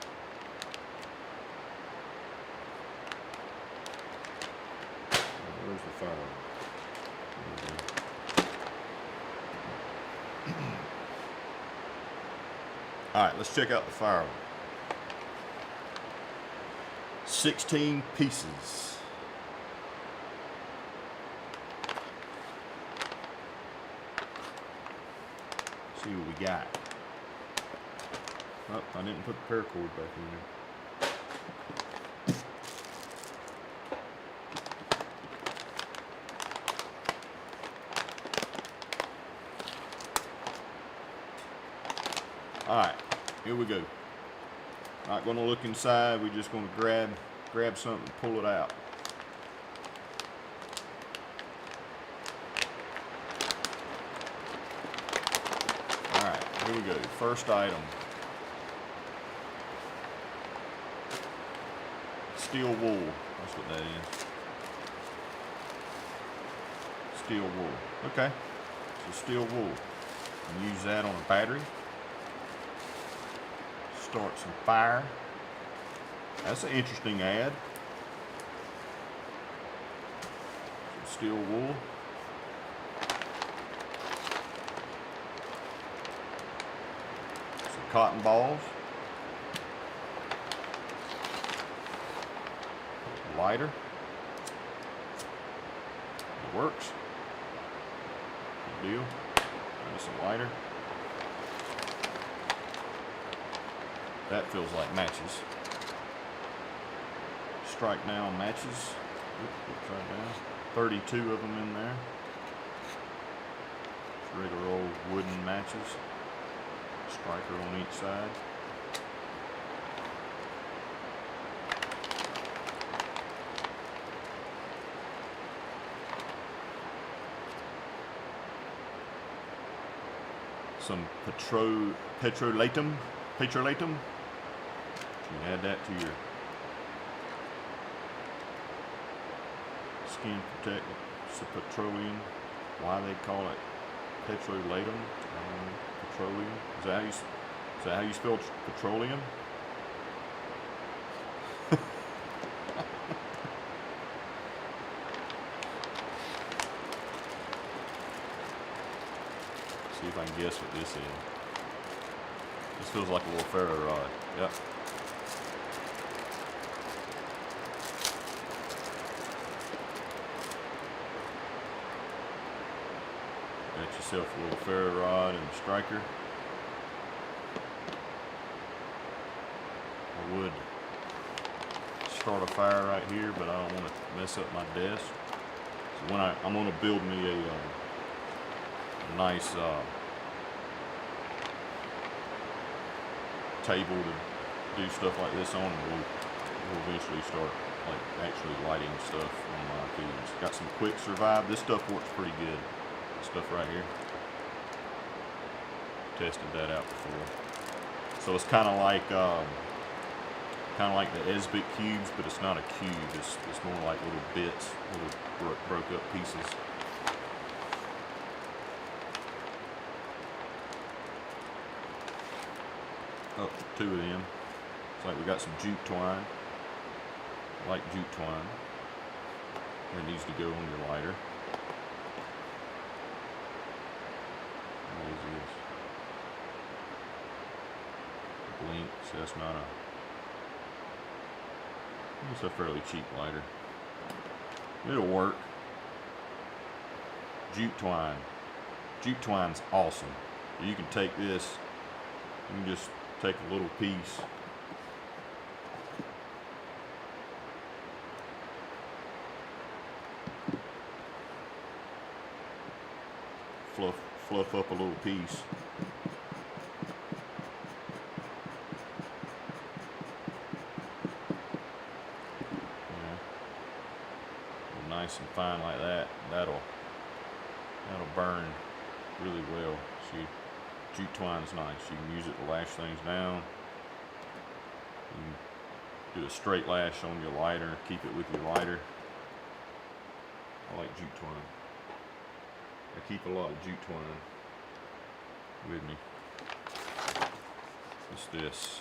Where's the fire? Alright, let's check out the fire one. 16 pieces. See what we got. Oh, I didn't put the paracord back in there. Alright, here we go. Not gonna look inside, we're just gonna grab something and pull it out. Here we go. First item. Steel wool. That's what that is. Steel wool. Okay. So steel wool. And use that on a battery. Start some fire. That's an interesting ad. Some steel wool. Cotton balls, lighter, it works, good deal, and some lighter, that feels like matches, strike now matches, right now. 32 of them in there, just regular old wooden matches. Striker on each side. Some petrolatum. You can add that to your skin protectant. It's a petroleum. Why they call it petrolatum? Petroleum. Is that how you spell petroleum? See if I can guess what this is. This feels like a little ferro rod. Yep. Got yourself a little ferro rod and a striker. I would start a fire right here, but I don't want to mess up my desk. So when I'm going to build me a nice table to do stuff like this on, and we'll eventually start like actually lighting stuff on my feeds. Got some quick survive. This stuff works pretty good. This stuff right here. Tested that out before. So it's kind of like Kind of like the Esbit cubes, but it's not a cube. It's more like little bits, little broke up pieces. Oh, 2 of them. It's like we got some jute twine. I like jute twine. It needs to go on your lighter. What is this? Blink, so that's not a... It's a fairly cheap lighter. It'll work. Jute twine. Jute twine's awesome. You can take this, you can just take a little piece. Fluff up a little piece. Nice and fine like that. That'll burn really well. See, jute twine's nice. You can use it to lash things down. You can do a straight lash on your lighter. Keep it with your lighter. I like jute twine. I keep a lot of jute twine with me. What's this?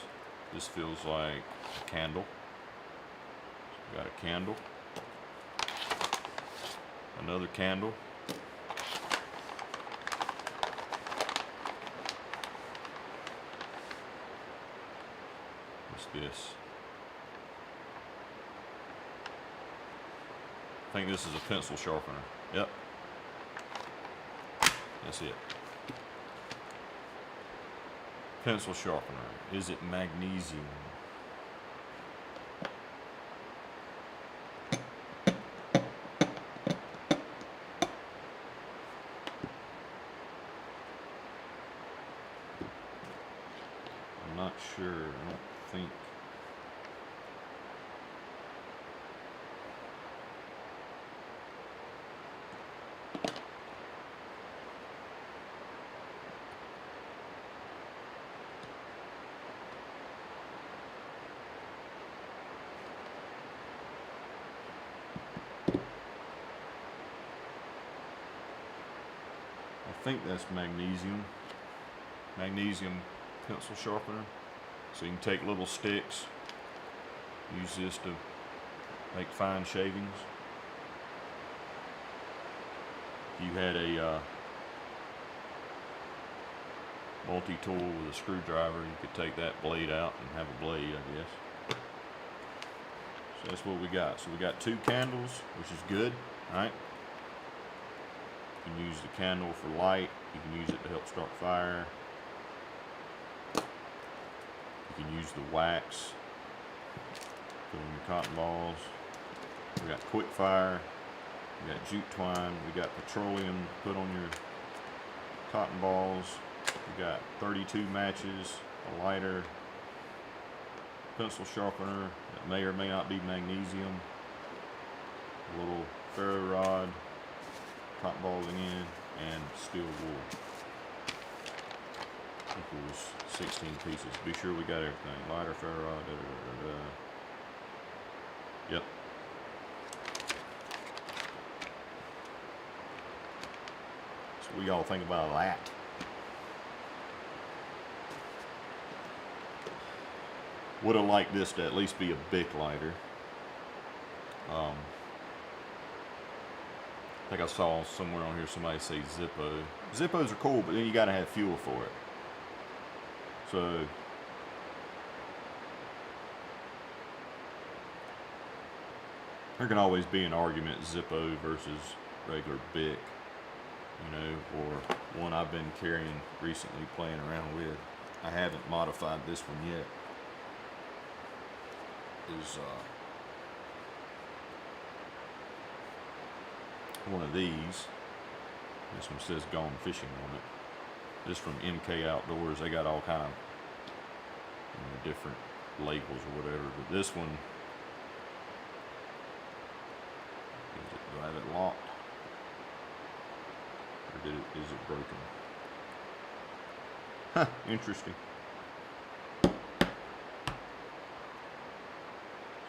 This feels like a candle. So got a candle. Another candle. What's this? I think this is a pencil sharpener. Yep. That's it. Pencil sharpener. Is it magnesium? I'm not sure. I don't think. I think that's magnesium. Magnesium pencil sharpener. So you can take little sticks, use this to make fine shavings. If you had a multi-tool with a screwdriver, you could take that blade out and have a blade, I guess. So that's what we got. So we got 2 candles, which is good, right? You can use the candle for light. You can use it to help start fire. You can use the wax, put on your cotton balls. We got quick fire. We got jute twine. We got petroleum, put on your cotton balls. We got 32 matches, a lighter, pencil sharpener that may or may not be magnesium, a little ferro rod, cotton balls again, and steel wool. Equals 16 pieces. Be sure we got everything. Lighter, ferro rod, Yep. So what y'all think about that? Would have liked this to at least be a Bic lighter. I think I saw somewhere on here somebody say Zippo. Zippos are cool, but then you gotta have fuel for it. So there can always be an argument Zippo versus regular Bic, you know, or one I've been carrying recently, playing around with. I haven't modified this one yet. Is one of these. This one says Gone Fishing on it. This from MK Outdoors. They got all kind of, you know, different labels or whatever, but this one, do I have it locked, or is it broken? Huh, interesting.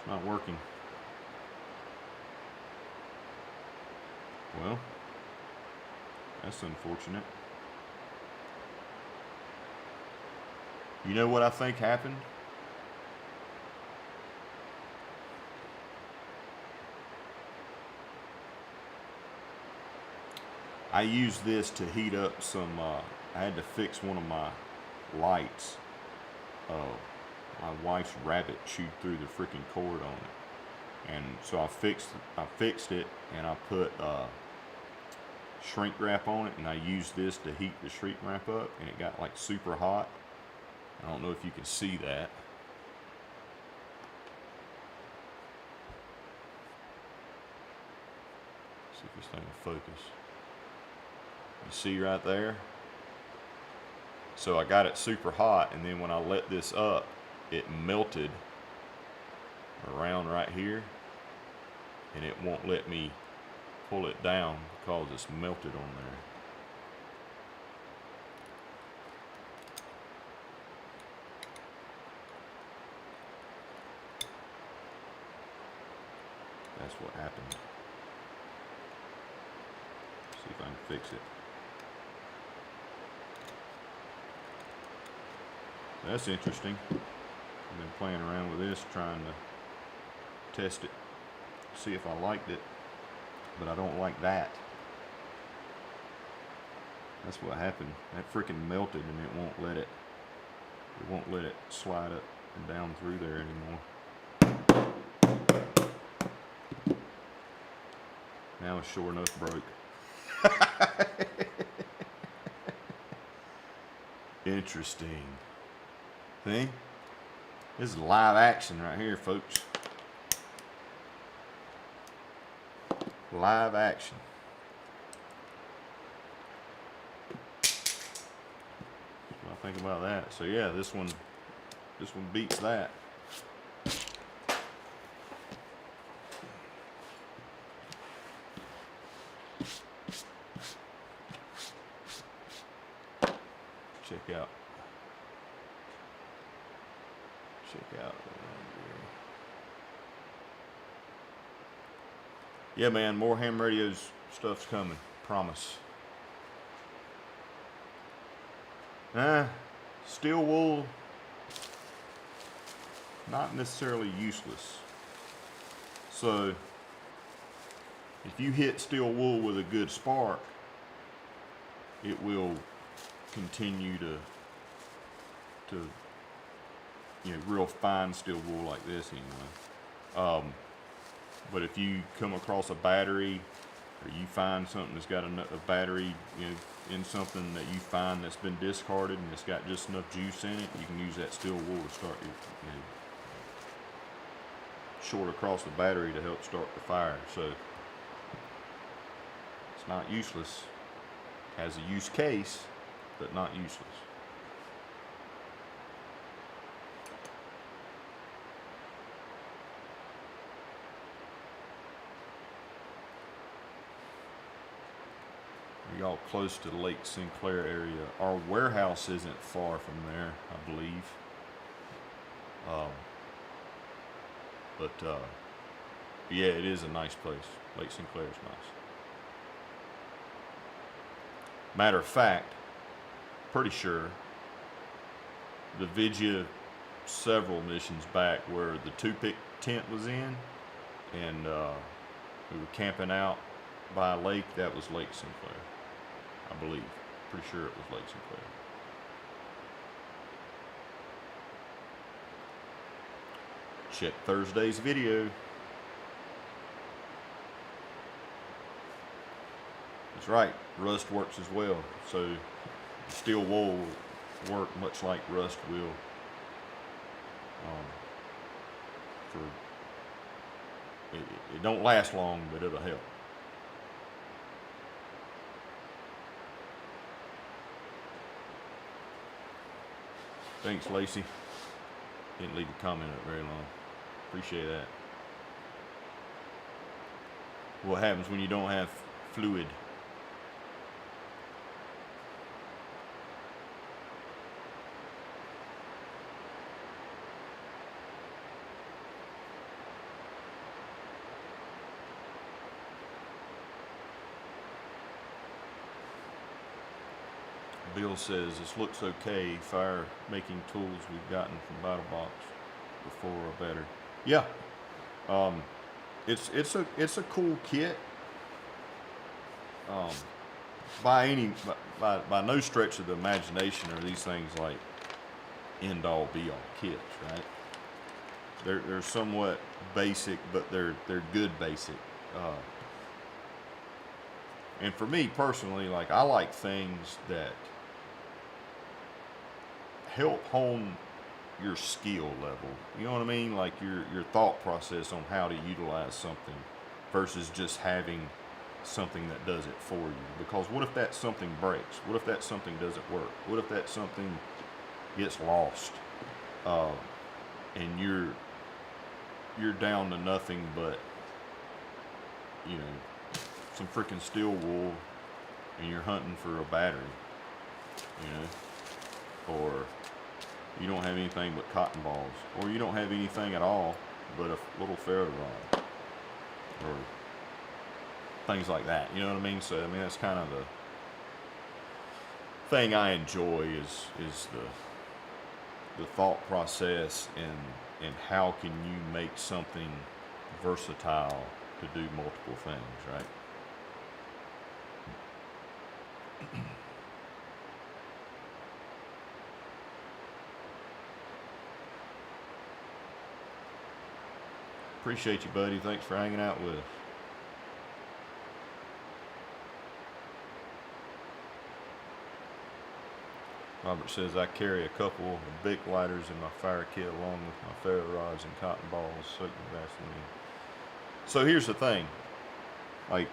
It's not working. Well, that's unfortunate. You know what I think happened? I used this to heat up some, I had to fix one of my lights. My wife's rabbit chewed through the freaking cord on it. And so I fixed it and I put shrink wrap on it, and I used this to heat the shrink wrap up, and it got like super hot. I don't know if you can see that. See if this thing will focus. You see right there? So I got it super hot, and then when I let this up, it melted around right here, and it won't let me pull it down because it's melted on there. That's what happened. See if I can fix it. That's interesting. I've been playing around with this, trying to test it, see if I liked it, but I don't like that. That's what happened. That freaking melted, and it won't let it slide up and down through there anymore. Now it's sure enough broke. Interesting. See? This is live action right here, folks. Live action. What I think about that. So yeah, this one beats that. Check out. Yeah, man, more ham radios stuff's coming. Promise. Steel wool, not necessarily useless. So, if you hit steel wool with a good spark, it will continue to real fine steel wool like this anyway. But if you come across a battery, or you find something that's got a battery, in something that you find that's been discarded and it's got just enough juice in it, you can use that steel wool to start short across the battery to help start the fire. So it's not useless. Has a use case, but not useless. Y'all close to the Lake Sinclair area. Our warehouse isn't far from there, I believe. Yeah, it is a nice place. Lake Sinclair is nice. Matter of fact, pretty sure the video several missions back where the two-pick tent was in, and we were camping out by a lake, that was Lake Sinclair. I believe. Pretty sure it was Lake Sinclair. Check Thursday's video. That's right, rust works as well. So steel wool will work much like rust will. It don't last long, but it'll help. Thanks, Lacey. Didn't leave a comment up very long. Appreciate that. What happens when you don't have fluid? Bill says this looks okay. Fire making tools we've gotten from BattlBox before are better. Yeah, it's a cool kit. By no stretch of the imagination are these things like end all be all kits, right? They're somewhat basic, but they're good basic. And for me personally, like, I like things that help hone your skill level. You know what I mean? Like your thought process on how to utilize something versus just having something that does it for you. Because what if that something breaks? What if that something doesn't work? What if that something gets lost? And you're down to nothing but, you know, some freaking steel wool, and you're hunting for a battery, you know, or you don't have anything but cotton balls, or you don't have anything at all but a little ferro rod, or things like that. You know what I mean? So I mean, that's kind of the thing I enjoy is the thought process and how can you make something versatile to do multiple things, right? Appreciate you, buddy. Thanks for hanging out with us. Robert says, I carry a couple of Bic lighters in my fire kit along with my ferro rods and cotton balls soaked in Vaseline. So here's the thing. Like,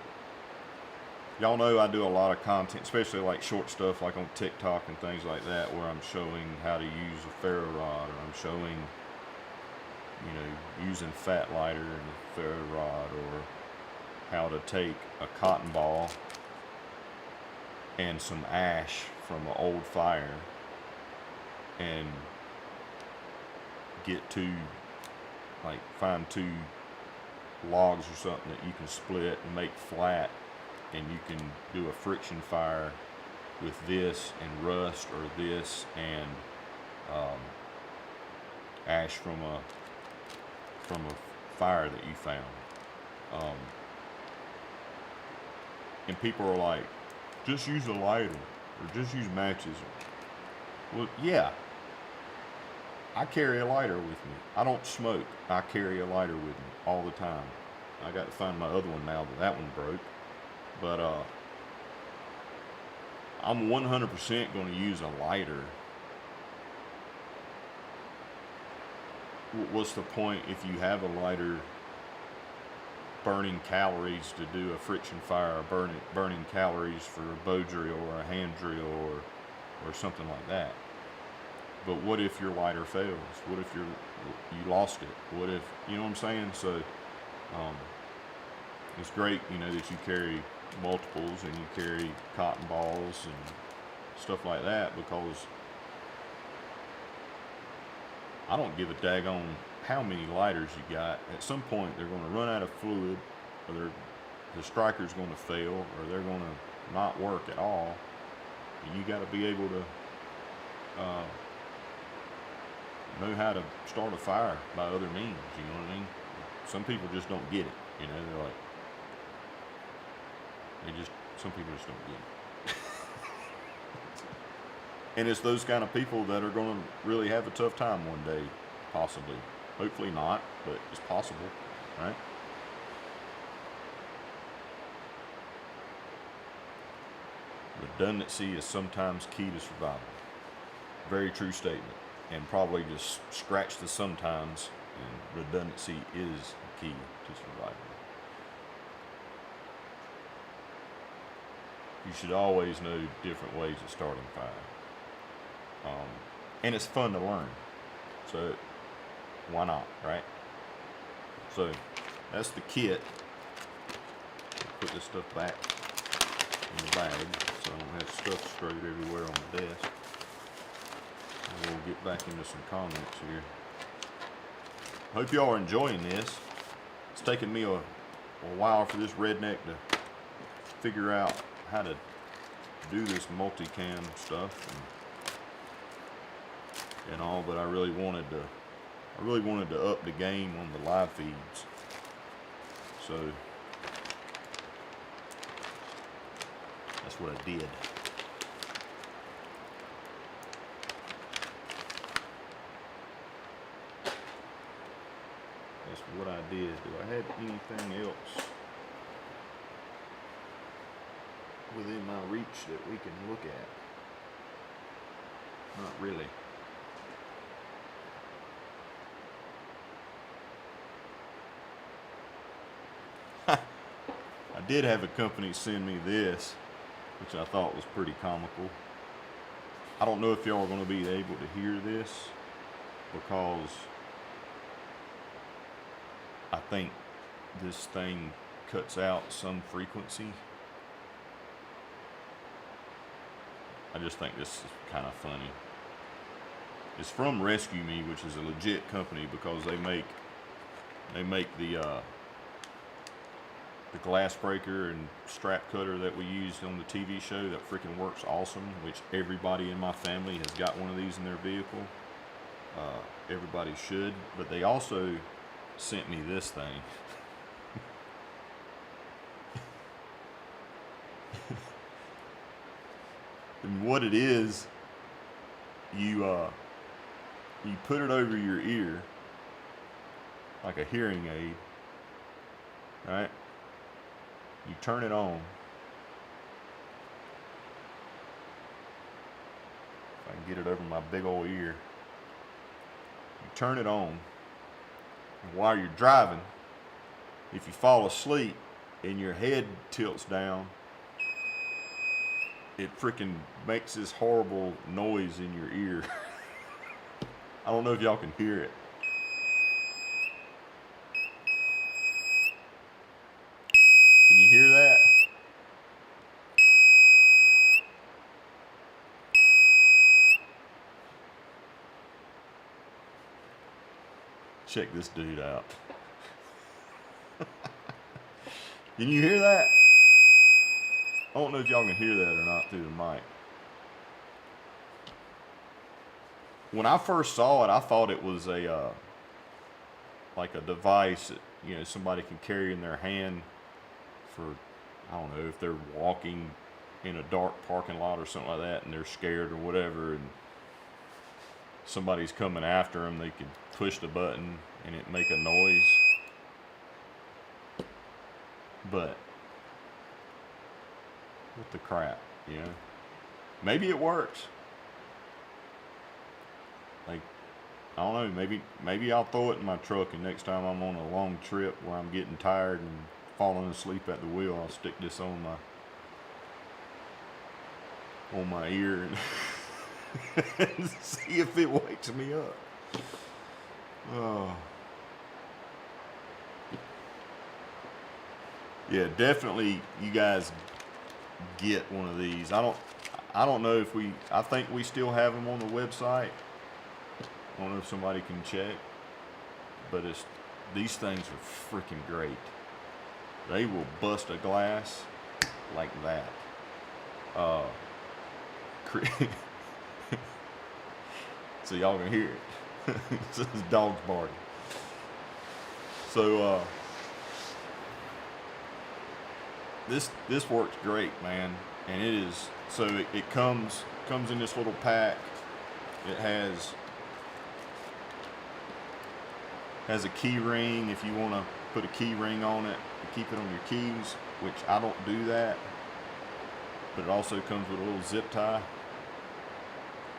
y'all know I do a lot of content, especially like short stuff like on TikTok and things like that, where I'm showing how to use a ferro rod, or I'm showing, you know, using fat lighter and a ferro rod, or how to take a cotton ball and some ash from an old fire and get find two logs or something that you can split and make flat, and you can do a friction fire with this and rust, or this and ash from a fire that you found. And people are like, just use a lighter, or just use matches. Well, yeah, I carry a lighter with me. I don't smoke. I carry a lighter with me all the time. I got to find my other one now that one broke. But I'm 100% going to use a lighter. What's the point if you have a lighter burning calories to do a friction fire, or burning calories for a bow drill or a hand drill or something like that? But what if your lighter fails? What if you lost it? What if, you know what I'm saying? So it's great, you know, that you carry multiples and you carry cotton balls and stuff like that, because I don't give a daggone how many lighters you got. At some point they're going to run out of fluid, or the striker's going to fail, or they're going to not work at all, and you got to be able to know how to start a fire by other means. You know what I mean? Some people just don't get it. You know, they're like, some people just don't get it. And it's those kind of people that are going to really have a tough time one day, possibly. Hopefully not, but it's possible, right? Redundancy is sometimes key to survival. Very true statement. And probably just scratch the sometimes, and redundancy is key to survival. You should always know different ways of starting fire. And it's fun to learn. So why not, right? So that's the kit. Put this stuff back in the bag so I don't have stuff straight everywhere on the desk. And we'll get back into some comments here. Hope y'all are enjoying this. It's taken me a while for this redneck to figure out how to do this multicam stuff and all, but I really wanted to up the game on the live feeds. So that's what I did. That's what I did. Do I have anything else within my reach that we can look at? Not really. I did have a company send me this, which I thought was pretty comical. I don't know if y'all are going to be able to hear this because I think this thing cuts out some frequency. I just think this is kind of funny. It's from Rescue Me, which is a legit company because they make the glass breaker and strap cutter that we used on the TV show that freaking works awesome, which everybody in my family has got one of these in their vehicle. Everybody should, but they also sent me this thing. And what it is, you put it over your ear like a hearing aid, right? You turn it on. If I can get it over my big old ear. You turn it on, and while you're driving, if you fall asleep and your head tilts down, it freaking makes this horrible noise in your ear. I don't know if y'all can hear it. Can you hear that? Check this dude out. Can you hear that? I don't know if y'all can hear that or not through the mic. When I first saw it, I thought it was a like a device that, you know, somebody can carry in their hand for, I don't know, if they're walking in a dark parking lot or something like that and they're scared or whatever and somebody's coming after them, they can push the button and it make a noise. But what the crap, you know? Maybe it works. Like, I don't know, maybe I'll throw it in my truck and next time I'm on a long trip where I'm getting tired and falling asleep at the wheel, I'll stick this on my ear and see if it wakes me up. Oh. Yeah, definitely you guys get one of these. I don't know if I think we still have them on the website. I don't know if somebody can check, but these things are freaking great. They will bust a glass like that. So y'all can hear it. This dog's barking. So this works great, man, and it is. So it comes in this little pack. It has a key ring if you want to put a key ring on it to keep it on your keys, which I don't do that. But it also comes with a little zip tie.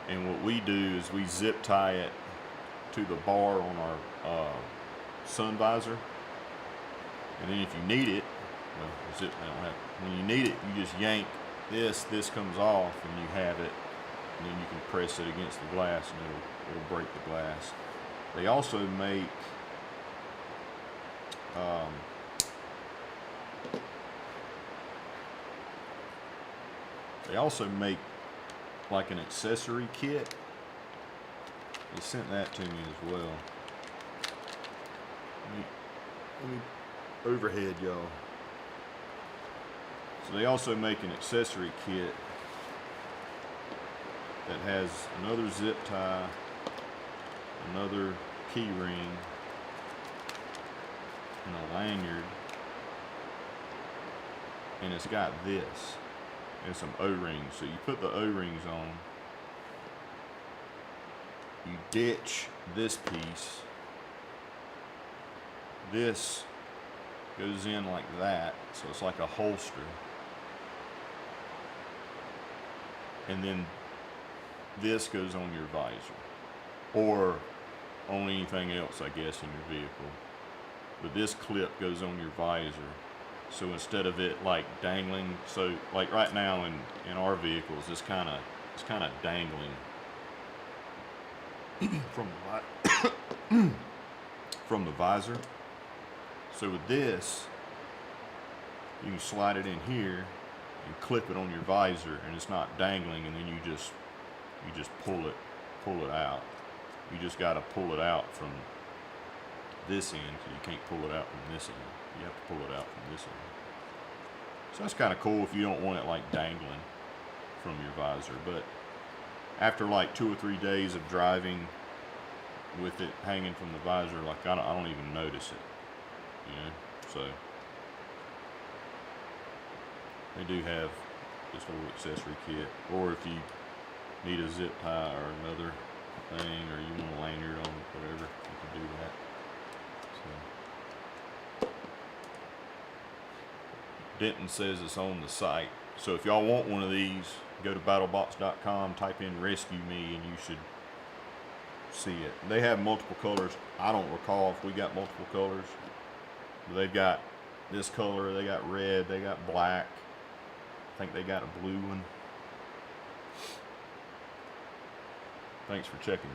And what we do is we zip tie it to the bar on our sun visor. And then if you need it, well, when you need it, you just yank this comes off and you have it. And then you can press it against the glass and it'll break the glass. They also make like an accessory kit. They sent that to me as well. Let me overhead y'all. So they also make an accessory kit that has another zip tie, another key ring, and a lanyard, and it's got this and some O-rings. So you put the O-rings on, you ditch this piece, this goes in like that, so it's like a holster, and then this goes on your visor or on anything else, I guess, in your vehicle. But this clip goes on your visor, so instead of it like dangling, so like right now in our vehicles, it's kind of dangling from the from the visor. So with this, you can slide it in here and clip it on your visor, and it's not dangling, and then you just pull it out. You just got to pull it out from this end, because you can't pull it out from this end. You have to pull it out from this end. So that's kind of cool if you don't want it like dangling from your visor. But after like 2 or 3 days of driving with it hanging from the visor, like I don't even notice it, you know. So they do have this little accessory kit, or if you need a zip tie or another thing, or you want a lanyard on it, whatever, you can do that. So Denton says it's on the site. So if y'all want one of these, go to battlebox.com, type in rescue me, and you should see it. They have multiple colors. I don't recall if we got multiple colors, but they've got this color, they got red, they got black. I think they got a blue one. Thanks for checking,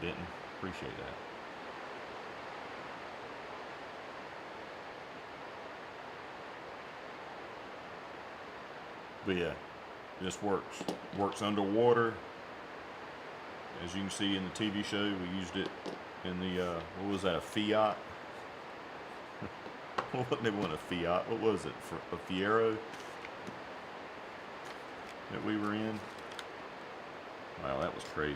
Denton. Appreciate that. But yeah, this works underwater. As you can see in the TV show, we used it in the what was that, a Fiat? What they want, a Fiat? What was it, for a Fiero that we were in? Wow, that was crazy.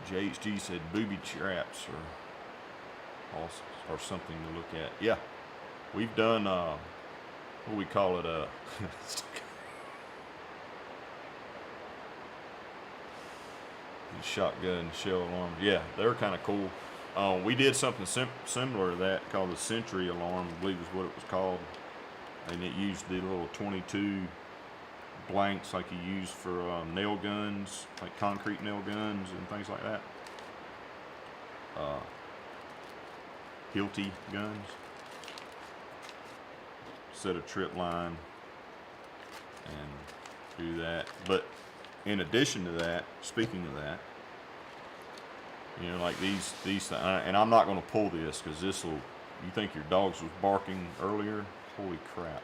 JHG said booby traps or something to look at. Yeah, we've done what we call it, shotgun shell alarms. Yeah, they're kind of cool. We did something similar to that called the Sentry alarm, I believe is what it was called, and it used the little 22 blanks like you use for nail guns, like concrete nail guns and things like that. Hilti guns. Set a trip line and do that. But in addition to that, speaking of that, you know, like these and I'm not going to pull this because this will, you think your dogs was barking earlier? Holy crap.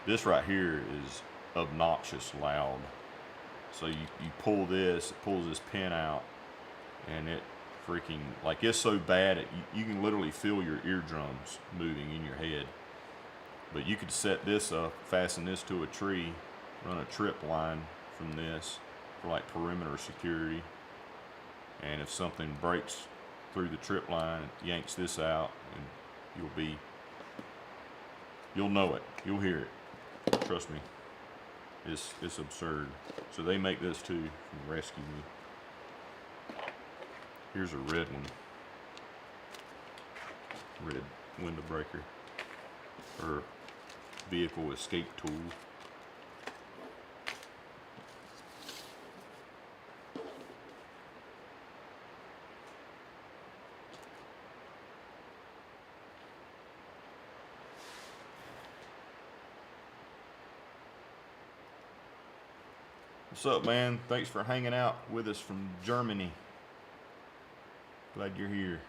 This right here is obnoxious loud. So you pull this, it pulls this pin out, and it freaking, like, it's so bad, you can literally feel your eardrums moving in your head. But you could set this up, fasten this to a tree, run a trip line from this for like perimeter security. And if something breaks through the trip line, it yanks this out, and you'll know it, you'll hear it. Trust me, it's absurd. So they make this too from Rescue Me. Here's a red one, red window breaker, or vehicle escape tool. What's up, man? Thanks for hanging out with us from Germany. Glad you're here.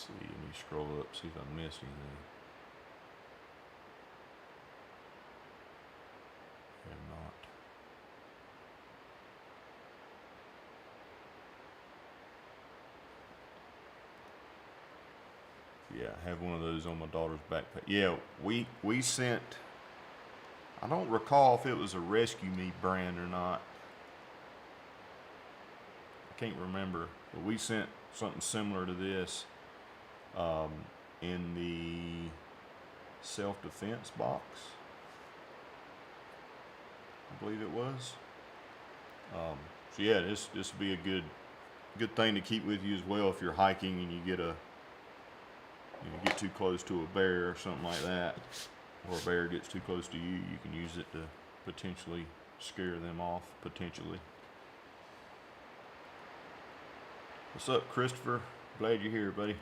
see, let me scroll up, see if I missed anything. Have not. Yeah, I have one of those on my daughter's backpack. Yeah, we sent, I don't recall if it was a Rescue Me brand or not. I can't remember, but we sent something similar to this in the self-defense box, I believe it was. So yeah, this would be a good thing to keep with you as well if you're hiking and you get too close to a bear or something like that, or a bear gets too close to you. You can use it to potentially scare them off, potentially. What's up, Christopher? Glad you're here, buddy.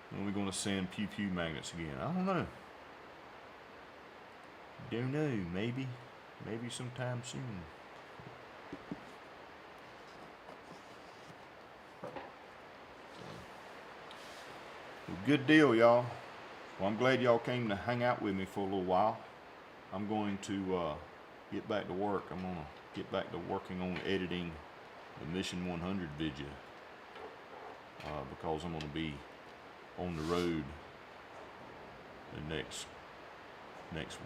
When are we going to send pew pew magnets again? I don't know. Don't know. Maybe sometime soon. Well, good deal, y'all. Well, I'm glad y'all came to hang out with me for a little while. I'm going to get back to work. I'm going to get back to working on editing the Mission 100 video because I'm going to be on the road the next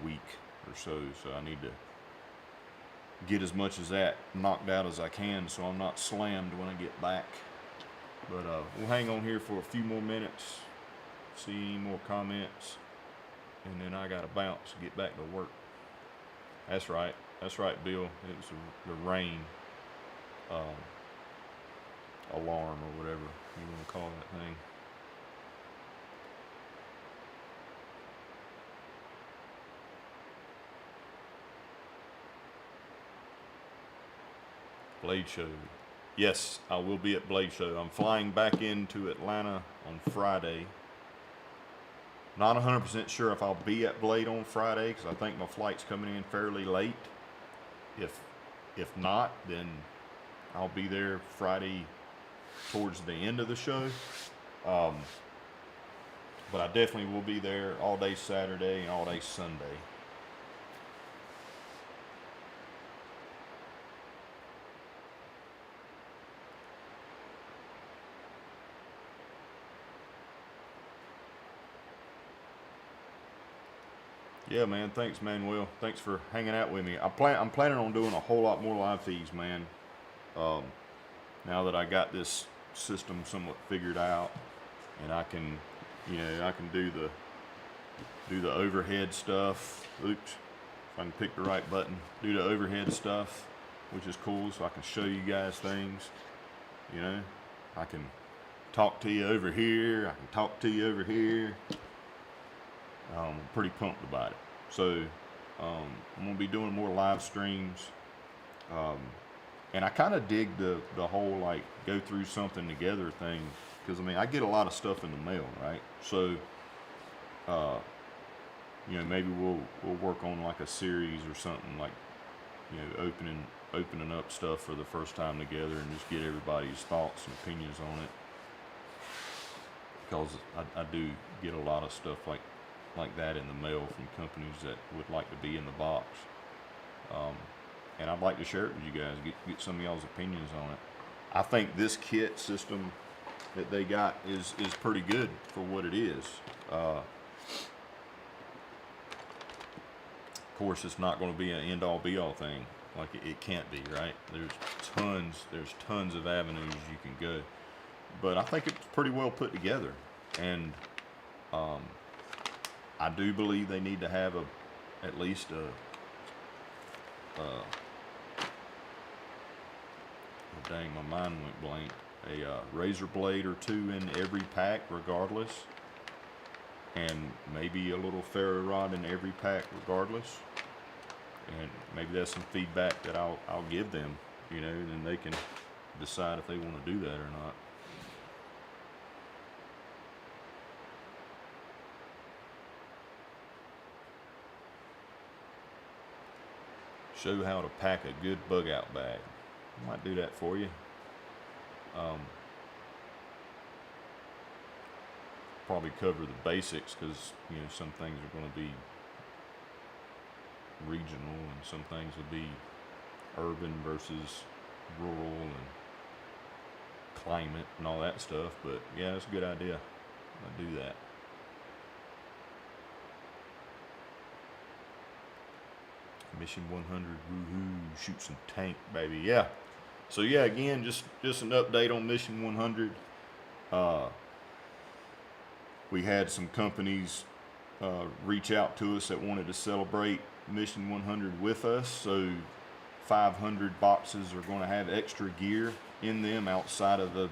week or so I need to get as much as that knocked out as I can so I'm not slammed when I get back. But we'll hang on here for a few more minutes, see any more comments, and then I gotta bounce, get back to work. That's right, Bill. It was the rain alarm or whatever you want to call that thing. Blade Show. Yes, I will be at Blade Show. I'm flying back into Atlanta on Friday. Not 100% sure if I'll be at Blade on Friday because I think my flight's coming in fairly late. If not, then I'll be there Friday towards the end of the show. But I definitely will be there all day Saturday and all day Sunday. Yeah, man. Thanks, Manuel. Thanks for hanging out with me. I'm planning on doing a whole lot more live feeds, man. Now that I got this system somewhat figured out, and I can do the overhead stuff. Oops, if I can pick the right button. Do the overhead stuff, which is cool. So I can show you guys things. You know, I can talk to you over here. I can talk to you over here. I'm pretty pumped about it. So I'm gonna be doing more live streams, and I kind of dig the whole like go through something together thing, because I mean I get a lot of stuff in the mail, right? So you know, maybe we'll work on like a series or something, like, you know, opening up stuff for the first time together and just get everybody's thoughts and opinions on it, because I do get a lot of stuff like that in the mail from companies that would like to be in the box, and I'd like to share it with you guys, get some of y'all's opinions on it. I think this kit system that they got is pretty good for what it is. Of course, it's not going to be an end-all be-all thing, like it can't be, right? There's tons of avenues you can go, but I think it's pretty well put together, and I do believe they need to have at least dang, my mind went blank. A razor blade or two in every pack, regardless, and maybe a little ferro rod in every pack, regardless. And maybe that's some feedback that I'll give them, you know, and then they can decide if they want to do that or not. Show how to pack a good bug out bag. I might do that for you. Probably cover the basics, because you know some things are going to be regional and some things will be urban versus rural and climate and all that stuff. But yeah, it's a good idea. I'll do that. Mission 100, woohoo! Shoot some tank, baby. Yeah. So yeah, again, just an update on Mission 100. We had some companies reach out to us that wanted to celebrate Mission 100 with us. So 500 boxes are going to have extra gear in them outside of the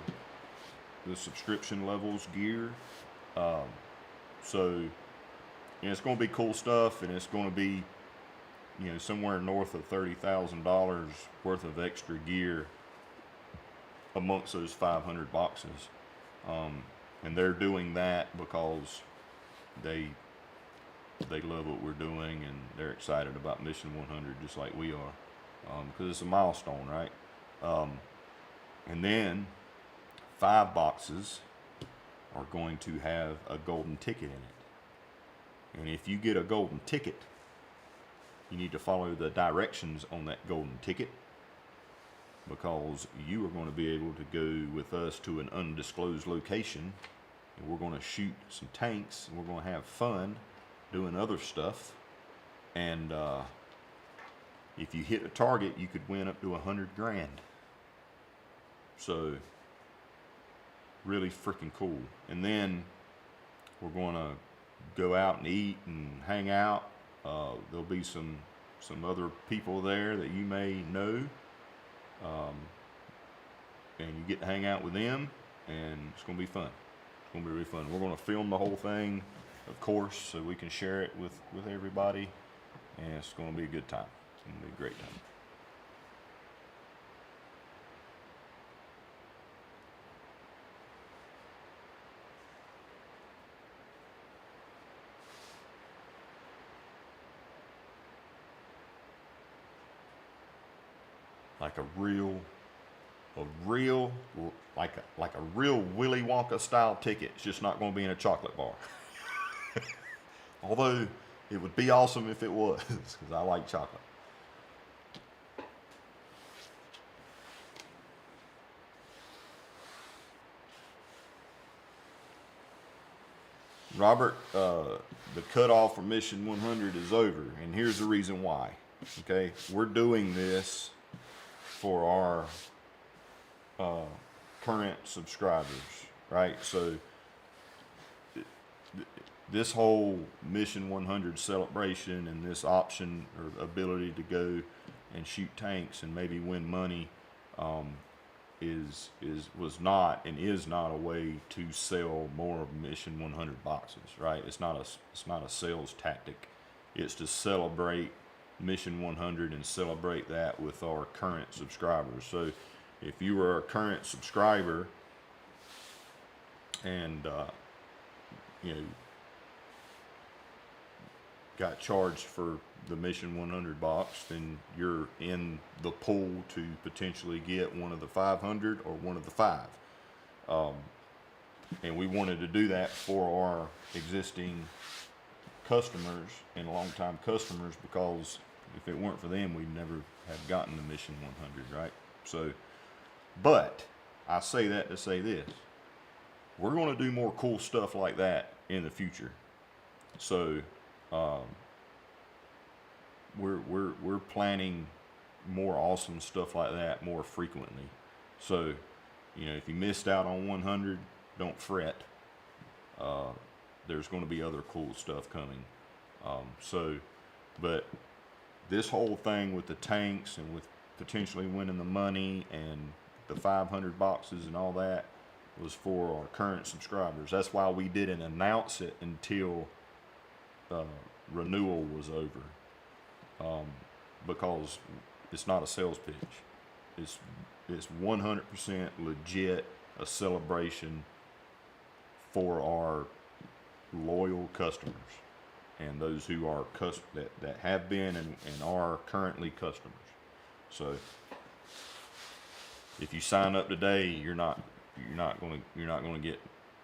subscription levels gear. So you know, it's going to be cool stuff, and it's going to be, you know, somewhere north of $30,000 worth of extra gear amongst those 500 boxes. And they're doing that because they love what we're doing, and they're excited about Mission 100 just like we are, because it's a milestone, right? And then 5 boxes are going to have a golden ticket in it. And if you get a golden ticket, you need to follow the directions on that golden ticket, because you are going to be able to go with us to an undisclosed location, and we're going to shoot some tanks, and we're going to have fun doing other stuff. And if you hit a target, you could win up to 100 grand. So really freaking cool. And then we're going to go out and eat and hang out. There'll be some other people there that you may know, and you get to hang out with them, and it's going to be fun. It's going to be really fun. We're going to film the whole thing, of course, so we can share it with everybody, and it's going to be a good time. It's going to be a great time. Like a real Willy Wonka style ticket. It's just not going to be in a chocolate bar. Although it would be awesome if it was, because I like chocolate. Robert, the cutoff for Mission 100 is over, and here's the reason why. Okay, we're doing this for our current subscribers, right? So this whole Mission 100 celebration and this option or ability to go and shoot tanks and maybe win money was not and is not a way to sell more Mission 100 boxes, right? It's not a sales tactic. It's to celebrate Mission 100 and celebrate that with our current subscribers. So if you were a current subscriber and you know, got charged for the Mission 100 box, then you're in the pool to potentially get one of the 500 or one of the 5. And we wanted to do that for our existing customers and long-time customers, because if it weren't for them, we'd never have gotten the Mission 100, right? So, but I say that to say this: we're going to do more cool stuff like that in the future. So, we're planning more awesome stuff like that more frequently. So, you know, if you missed out on 100, don't fret. There's going to be other cool stuff coming. But this whole thing with the tanks and with potentially winning the money and the 500 boxes and all that was for our current subscribers. That's why we didn't announce it until renewal was over, because it's not a sales pitch. It's 100% legit a celebration for our loyal customers and those who are that have been and are currently customers. So if you sign up today, you're not gonna get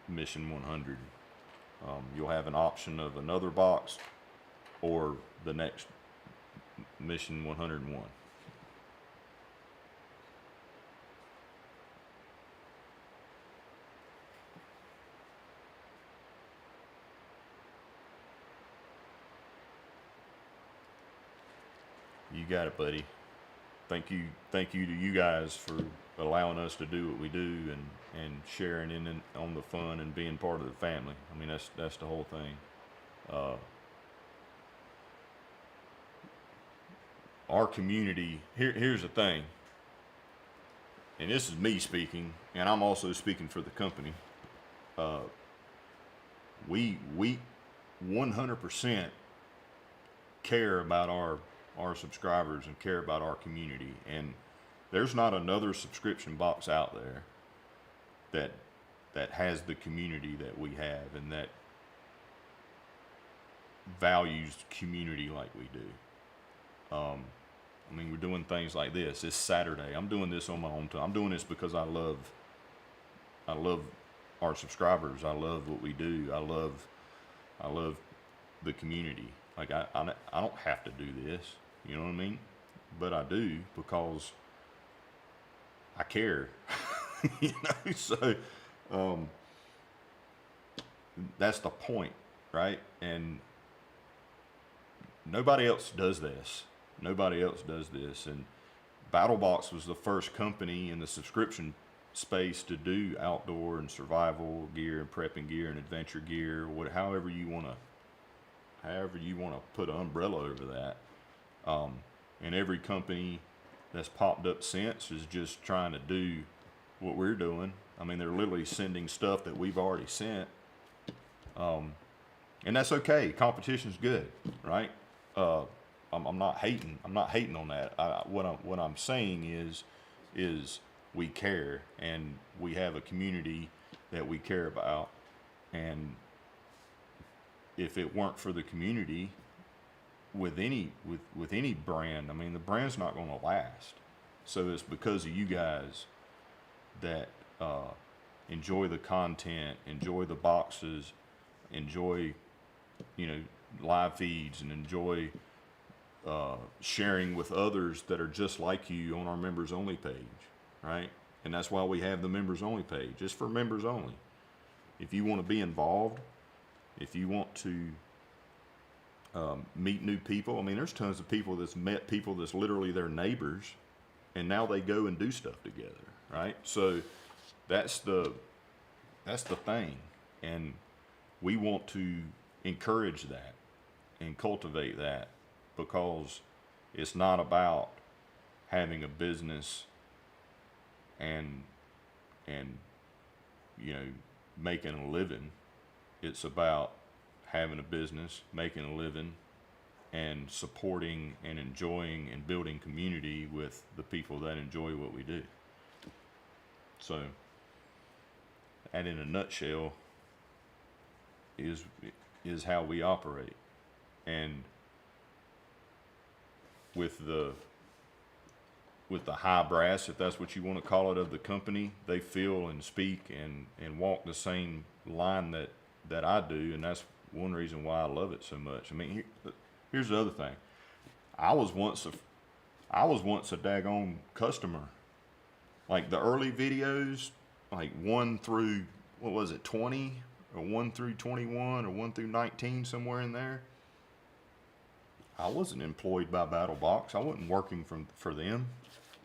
mission 100. You'll have an option of another box or the next mission 101. You got it, buddy. Thank you to you guys for allowing us to do what we do and sharing in on the fun and being part of the family. I mean, that's the whole thing. Our community, here's the thing, and this is me speaking, and I'm also speaking for the company. We 100% care about our subscribers and care about our community, and there's not another subscription box out there that has the community that we have and that values community like we do. I mean, we're doing things like this. It's Saturday. I'm doing this on my own time. I'm doing this because I love our subscribers. I love what we do. I love the community. Like I don't have to do this, you know what I mean? But I do because I care. You know, so that's the point, right? And nobody else does this. Nobody else does this. And BattlBox was the first company in the subscription space to do outdoor and survival gear and prepping gear and adventure gear, however you want to put an umbrella over that. And every company that's popped up since is just trying to do what we're doing. I mean, they're literally sending stuff that we've already sent. And that's okay. Competition's good, right? I'm not hating. I'm not hating on that. What I'm saying is we care, and we have a community that we care about. And if it weren't for the community, with any brand, I mean, the brand's not going to last. So it's because of you guys that enjoy the content, enjoy the boxes, enjoy, you know, live feeds, and enjoy sharing with others that are just like you on our members only page, right? And that's why we have the members only page. It's for members only. If you want to be involved, if you want to meet new people, I mean, there's tons of people that's met people that's literally their neighbors, and now they go and do stuff together, right? So that's the thing, and we want to encourage that and cultivate that, because it's not about having a business and you know, making a living. It's about having a business, making a living, and supporting and enjoying and building community with the people that enjoy what we do. So, and in a nutshell, is how we operate. And with the high brass, if that's what you want to call it, of the company, they feel and speak and walk the same line that I do, and that's one reason why I love it so much. I mean, here's the other thing. I was once a daggone customer. Like the early videos, like 1 through, what was it, 20? Or 1 through 21 or 1 through 19, somewhere in there. I wasn't employed by BattlBox. I wasn't working for them,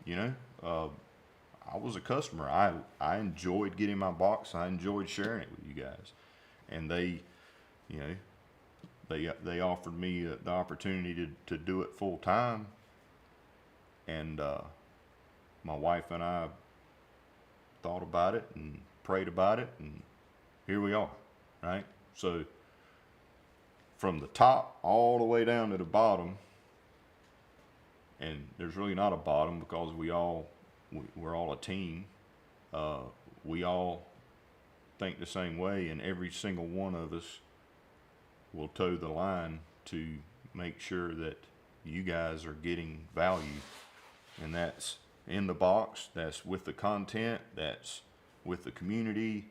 you know. I was a customer. I enjoyed getting my box. I enjoyed sharing it with you guys. And they, you know, they offered me the opportunity to do it full time. And my wife and I thought about it and prayed about it, and here we are, right? So from the top all the way down to the bottom, and there's really not a bottom, because we're all a team. We all think the same way, and every single one of us will toe the line to make sure that you guys are getting value. And that's in the box, that's with the content, that's with the community,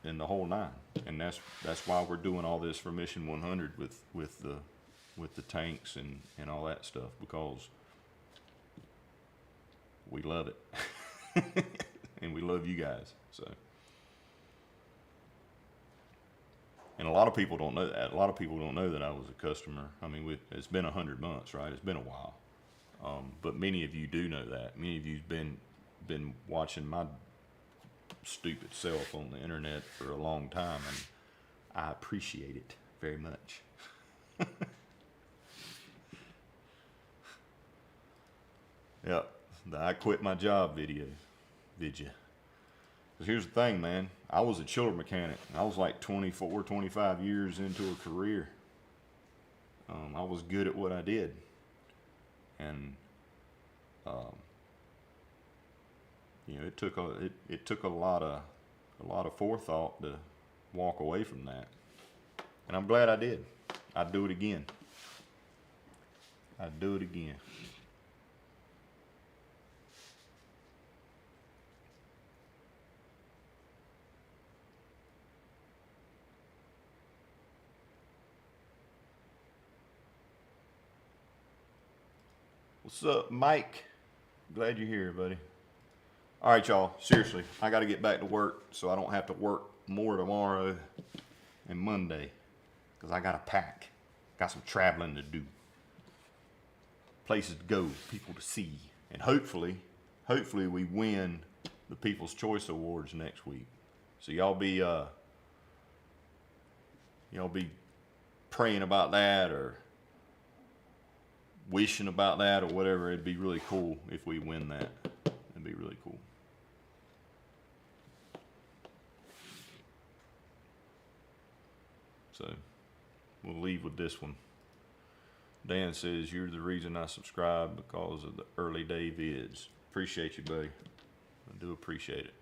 and the whole nine. And that's why we're doing all this for Mission 100 with the tanks and all that stuff, because we love it. And we love you guys. So, and a lot of people don't know that. A lot of people don't know that I was a customer. I mean, it's been 100 months, right? It's been a while. But many of you do know that. Many of you've been watching my stupid self on the internet for a long time, and I appreciate it very much. Yep, the I quit my job video. Did you? Because here's the thing, man. I was a chiller mechanic. I was like 24, 25 years into a career. I was good at what I did. And, you know, it took a lot of forethought to walk away from that. And I'm glad I did. I'd do it again. I'd do it again. What's up, Mike? Glad you're here, buddy. All right, y'all. Seriously, I got to get back to work so I don't have to work more tomorrow and Monday, because I got to pack. Got some traveling to do. Places to go, people to see, and hopefully we win the People's Choice Awards next week. So y'all be praying about that, or wishing about that, or whatever. It'd be really cool if we win that. It'd be really cool. So we'll leave with this one. Dan says, you're the reason I subscribe, because of the early day vids. Appreciate you, buddy. I do appreciate it.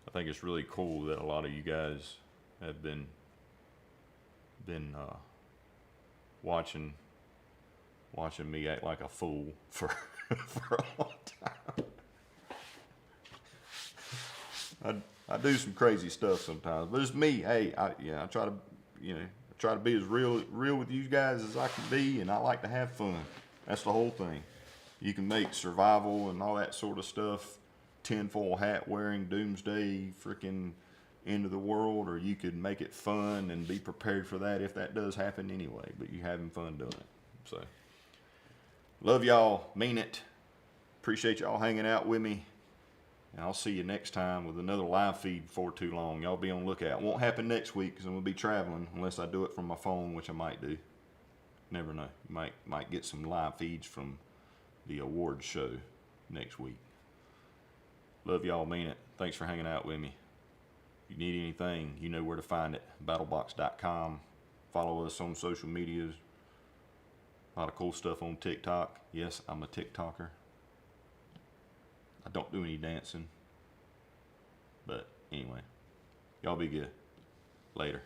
I think it's really cool that a lot of you guys have been watching me act like a fool for a long time. I do some crazy stuff sometimes, but it's me. Hey, I try to be as real with you guys as I can be, and I like to have fun. That's the whole thing. You can make survival and all that sort of stuff tinfoil hat wearing, doomsday, freaking end of the world, or you could make it fun and be prepared for that if that does happen anyway. But you're having fun doing it. So. Love y'all, mean it. Appreciate y'all hanging out with me. And I'll see you next time with another live feed before too long. Y'all be on the lookout. Won't happen next week because I'm going to be traveling, unless I do it from my phone, which I might do. Never know. Might get some live feeds from the awards show next week. Love y'all, mean it. Thanks for hanging out with me. If you need anything, you know where to find it. BattlBox.com. Follow us on social medias. A lot of cool stuff on TikTok. Yes, I'm a TikToker. I don't do any dancing. But anyway, y'all be good. Later.